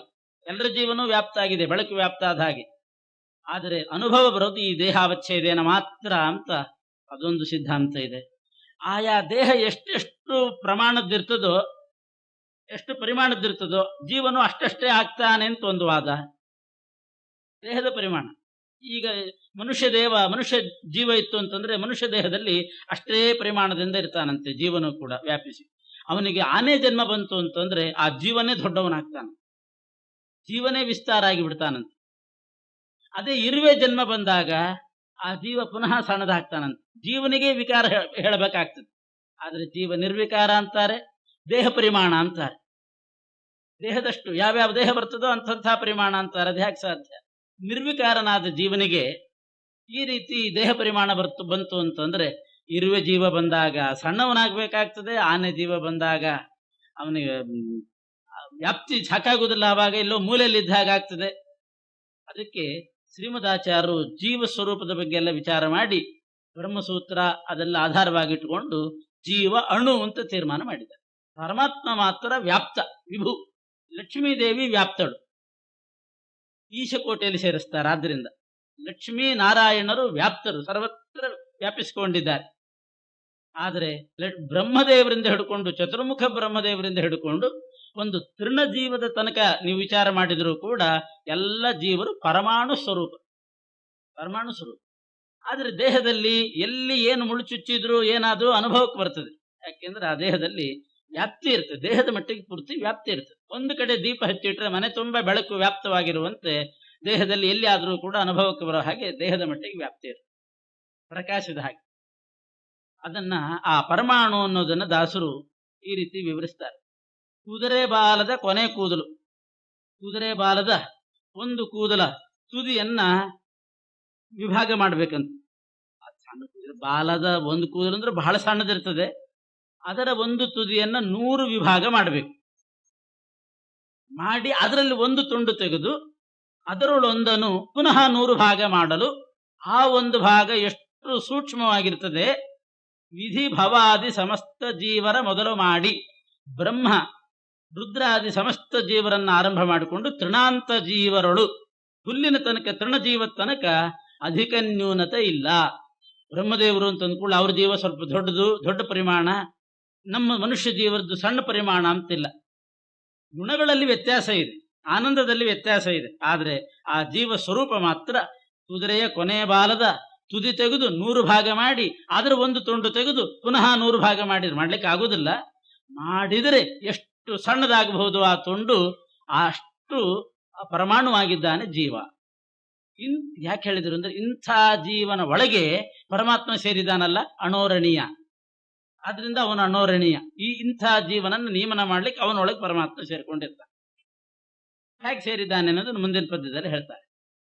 [SPEAKER 1] ಎಲ್ಲರ ಜೀವನೂ ವ್ಯಾಪ್ತ ಆಗಿದೆ, ಬೆಳಕು ವ್ಯಾಪ್ತ ಆದ ಹಾಗೆ. ಆದರೆ ಅನುಭವ ಬರೋದು ಈ ದೇಹಾವಚ್ಛೇದೇನ ಮಾತ್ರ ಅಂತ ಅದೊಂದು ಸಿದ್ಧಾಂತ ಇದೆ. ಆಯಾ ದೇಹ ಎಷ್ಟು ಪ್ರಮಾಣದ್ದಿರ್ತದೋ, ಎಷ್ಟು ಪರಿಮಾಣದ್ದಿರ್ತದೋ ಜೀವನು ಅಷ್ಟಷ್ಟೇ ಆಗ್ತಾನೆ ಅಂತ ಒಂದು ವಾದ. ದೇಹದ ಪರಿಮಾಣ, ಈಗ ಮನುಷ್ಯ ಜೀವ ಇತ್ತು ಅಂತಂದ್ರೆ ಮನುಷ್ಯ ದೇಹದಲ್ಲಿ ಅಷ್ಟೇ ಪರಿಮಾಣದಿಂದ ಇರ್ತಾನಂತೆ ಜೀವನೂ ಕೂಡ ವ್ಯಾಪಿಸಿ. ಅವನಿಗೆ ಆನೆ ಜನ್ಮ ಬಂತು ಅಂತಂದ್ರೆ ಆ ಜೀವನೇ ದೊಡ್ಡವನಾಗ್ತಾನೆ, ಜೀವನೇ ವಿಸ್ತಾರ ಆಗಿ ಬಿಡ್ತಾನಂತೆ. ಅದೇ ಇರುವೆ ಜನ್ಮ ಬಂದಾಗ ಆ ಜೀವ ಪುನಃ ಸಣ್ಣದಾಗ್ತಾನಂತೆ. ಜೀವನಿಗೆ ವಿಕಾರ ಹೇಳಬೇಕಾಗ್ತದೆ. ಆದ್ರೆ ಜೀವ ನಿರ್ವಿಕಾರ ಅಂತಾರೆ, ದೇಹ ಪರಿಮಾಣ ಅಂತಾರೆ. ದೇಹದಷ್ಟು ಯಾವ್ಯಾವ ದೇಹ ಬರ್ತದೋ ಅಂಥ ಪರಿಮಾಣ ಅಂತಾರೆ. ಅದು ಹೇಗೆ ಸಾಧ್ಯ? ನಿರ್ವಿಕಾರನಾದ ಜೀವನಿಗೆ ಈ ರೀತಿ ದೇಹ ಪರಿಮಾಣ ಬಂತು ಅಂತಂದ್ರೆ ಇರುವೆ ಜೀವ ಬಂದಾಗ ಸಣ್ಣವನಾಗಬೇಕಾಗ್ತದೆ, ಆನೆ ಜೀವ ಬಂದಾಗ ಅವನಿಗೆ ವ್ಯಾಪ್ತಿ ಸಾಕಾಗುವುದಿಲ್ಲ, ಅವಾಗ ಎಲ್ಲೋ ಮೂಲೆಯಲ್ಲಿದ್ದ ಹಾಗಾಗ್ತದೆ. ಅದಕ್ಕೆ ಶ್ರೀಮದಾಚಾರ್ಯರು ಜೀವ ಸ್ವರೂಪದ ಬಗ್ಗೆ ಎಲ್ಲ ವಿಚಾರ ಮಾಡಿ ಬ್ರಹ್ಮಸೂತ್ರ ಅದೆಲ್ಲ ಆಧಾರವಾಗಿಟ್ಟುಕೊಂಡು ಜೀವ ಅಣು ಅಂತ ತೀರ್ಮಾನ ಮಾಡಿದ್ದಾರೆ. ಪರಮಾತ್ಮ ಮಾತ್ರ ವ್ಯಾಪ್ತ, ವಿಭು. ಲಕ್ಷ್ಮೀದೇವಿ ವ್ಯಾಪ್ತಳು, ಈಶಕೋಟೆಯಲ್ಲಿ ಸೇರಿಸ್ತಾರೆ. ಆದ್ದರಿಂದ ಲಕ್ಷ್ಮೀ ನಾರಾಯಣರು ವ್ಯಾಪ್ತರು, ಸರ್ವತ್ರ ವ್ಯಾಪಿಸಿಕೊಂಡಿದ್ದಾರೆ. ಆದರೆ ಬ್ರಹ್ಮದೇವರಿಂದ ಹಿಡ್ಕೊಂಡು, ಚತುರ್ಮುಖ ಬ್ರಹ್ಮದೇವರಿಂದ ಹಿಡ್ಕೊಂಡು ಒಂದು ತೃಣಜೀವದ ತನಕ ನೀವು ವಿಚಾರ ಮಾಡಿದರೂ ಕೂಡ ಎಲ್ಲ ಜೀವರು ಪರಮಾಣು ಸ್ವರೂಪ. ಆದ್ರೆ ದೇಹದಲ್ಲಿ ಎಲ್ಲಿ ಏನು ಮುಳುಚುಚ್ಚಿದ್ರು ಏನಾದ್ರೂ ಅನುಭವಕ್ಕೆ ಬರ್ತದೆ. ಯಾಕೆಂದ್ರೆ ಆ ದೇಹದಲ್ಲಿ ವ್ಯಾಪ್ತಿ ಇರ್ತದೆ, ದೇಹದ ಮಟ್ಟಿಗೆ ಪೂರ್ತಿ ವ್ಯಾಪ್ತಿ ಇರ್ತದೆ. ಒಂದು ಕಡೆ ದೀಪ ಹಚ್ಚಿಟ್ರೆ ಮನೆ ತುಂಬಾ ಬೆಳಕು ವ್ಯಾಪ್ತವಾಗಿರುವಂತೆ ದೇಹದಲ್ಲಿ ಎಲ್ಲಿ ಆದರೂ ಕೂಡ ಅನುಭವಕ್ಕೆ ಬರೋ ಹಾಗೆ ದೇಹದ ಮಟ್ಟಿಗೆ ವ್ಯಾಪ್ತಿ ಇರ್ತದೆ, ಪ್ರಕಾಶದ ಹಾಗೆ. ಅದನ್ನ ಆ ಪರಮಾಣು ಅನ್ನೋದನ್ನ ದಾಸರು ಈ ರೀತಿ ವಿವರಿಸ್ತಾರೆ. ಕುದುರೆ ಬಾಲದ ಕೊನೆ ಕೂದಲು, ಕುದುರೆ ಬಾಲದ ಒಂದು ಕೂದಲ ತುದಿಯನ್ನ ವಿಭಾಗ ಮಾಡ್ಬೇಕಂತ. ಬಾಲದ ಒಂದು ಕೂದಲು ಅಂದ್ರೆ ಬಹಳ ಸಣ್ಣದಿರ್ತದೆ, ಅದರ ಒಂದು ತುದಿಯನ್ನ 100 ವಿಭಾಗ ಮಾಡಬೇಕು. ಮಾಡಿ ಅದರಲ್ಲಿ ಒಂದು ತುಂಡು ತೆಗೆದು ಅದರೊಳೊಂದನ್ನು ಪುನಃ 100 ಭಾಗ ಮಾಡಲು ಆ ಒಂದು ಭಾಗ ಎಷ್ಟು ಸೂಕ್ಷ್ಮವಾಗಿರ್ತದೆ. ವಿಧಿ ಭವಾದಿ ಸಮಸ್ತ ಜೀವರ ಮೊದಲು ಮಾಡಿ ಬ್ರಹ್ಮ ರುದ್ರಾದಿ ಸಮಸ್ತ ಜೀವರನ್ನ ಆರಂಭ ಮಾಡಿಕೊಂಡು ತೃಣಾಂತ ಜೀವರಳು ಹುಲ್ಲಿನ ತನಕ ತೃಣಜೀವ ತನಕ ಅಧಿಕ ನ್ಯೂನತೆ ಇಲ್ಲ. ಬ್ರಹ್ಮದೇವರು ಅಂತ ಅಂದ್ಕೊಳ್ಳಿ, ಅವ್ರ ಜೀವ ಸ್ವಲ್ಪ ದೊಡ್ಡ ಪರಿಮಾಣ, ನಮ್ಮ ಮನುಷ್ಯ ಜೀವರದ್ದು ಸಣ್ಣ ಪರಿಮಾಣ ಅಂತಿಲ್ಲ. ಗುಣಗಳಲ್ಲಿ ವ್ಯತ್ಯಾಸ ಇದೆ, ಆನಂದದಲ್ಲಿ ವ್ಯತ್ಯಾಸ ಇದೆ, ಆದ್ರೆ ಆ ಜೀವ ಸ್ವರೂಪ ಮಾತ್ರ ಕುದುರೆಯ ಕೊನೆಯ ಬಾಲದ ತುದಿ ತೆಗೆದು 100 ಭಾಗ ಮಾಡಿ ಅದರ ಒಂದು ತುಂಡು ತೆಗೆದು ಪುನಃ 100 ಭಾಗ ಮಾಡ್ಲಿಕ್ಕೆ ಆಗುದಿಲ್ಲ. ಮಾಡಿದರೆ ಎಷ್ಟು ಸಣ್ಣದಾಗಬಹುದು ಆ ತುಂಡು, ಅಷ್ಟು ಪರಮಾಣುವಾಗಿದ್ದಾನೆ ಜೀವ. ಯಾಕೆ ಹೇಳಿದ್ರು ಅಂದ್ರೆ ಇಂಥ ಜೀವನ ಒಳಗೆ ಪರಮಾತ್ಮ ಸೇರಿದಾನಲ್ಲ, ಅಣೋರಣೀಯ. ಆದ್ರಿಂದ ಅವನು ಅಣೋರಣೀಯ. ಇಂಥ ಜೀವನನ್ನು ನಿಯಮನ ಮಾಡ್ಲಿಕ್ಕೆ ಅವನೊಳಗೆ ಪರಮಾತ್ಮ ಸೇರ್ಕೊಂಡಿರ್ತಾನೆ. ಹೇಗೆ ಸೇರಿದ್ದಾನೆ ಅನ್ನೋದನ್ನು ಮುಂದಿನ ಪದ್ಯದಲ್ಲಿ ಹೇಳ್ತಾರೆ.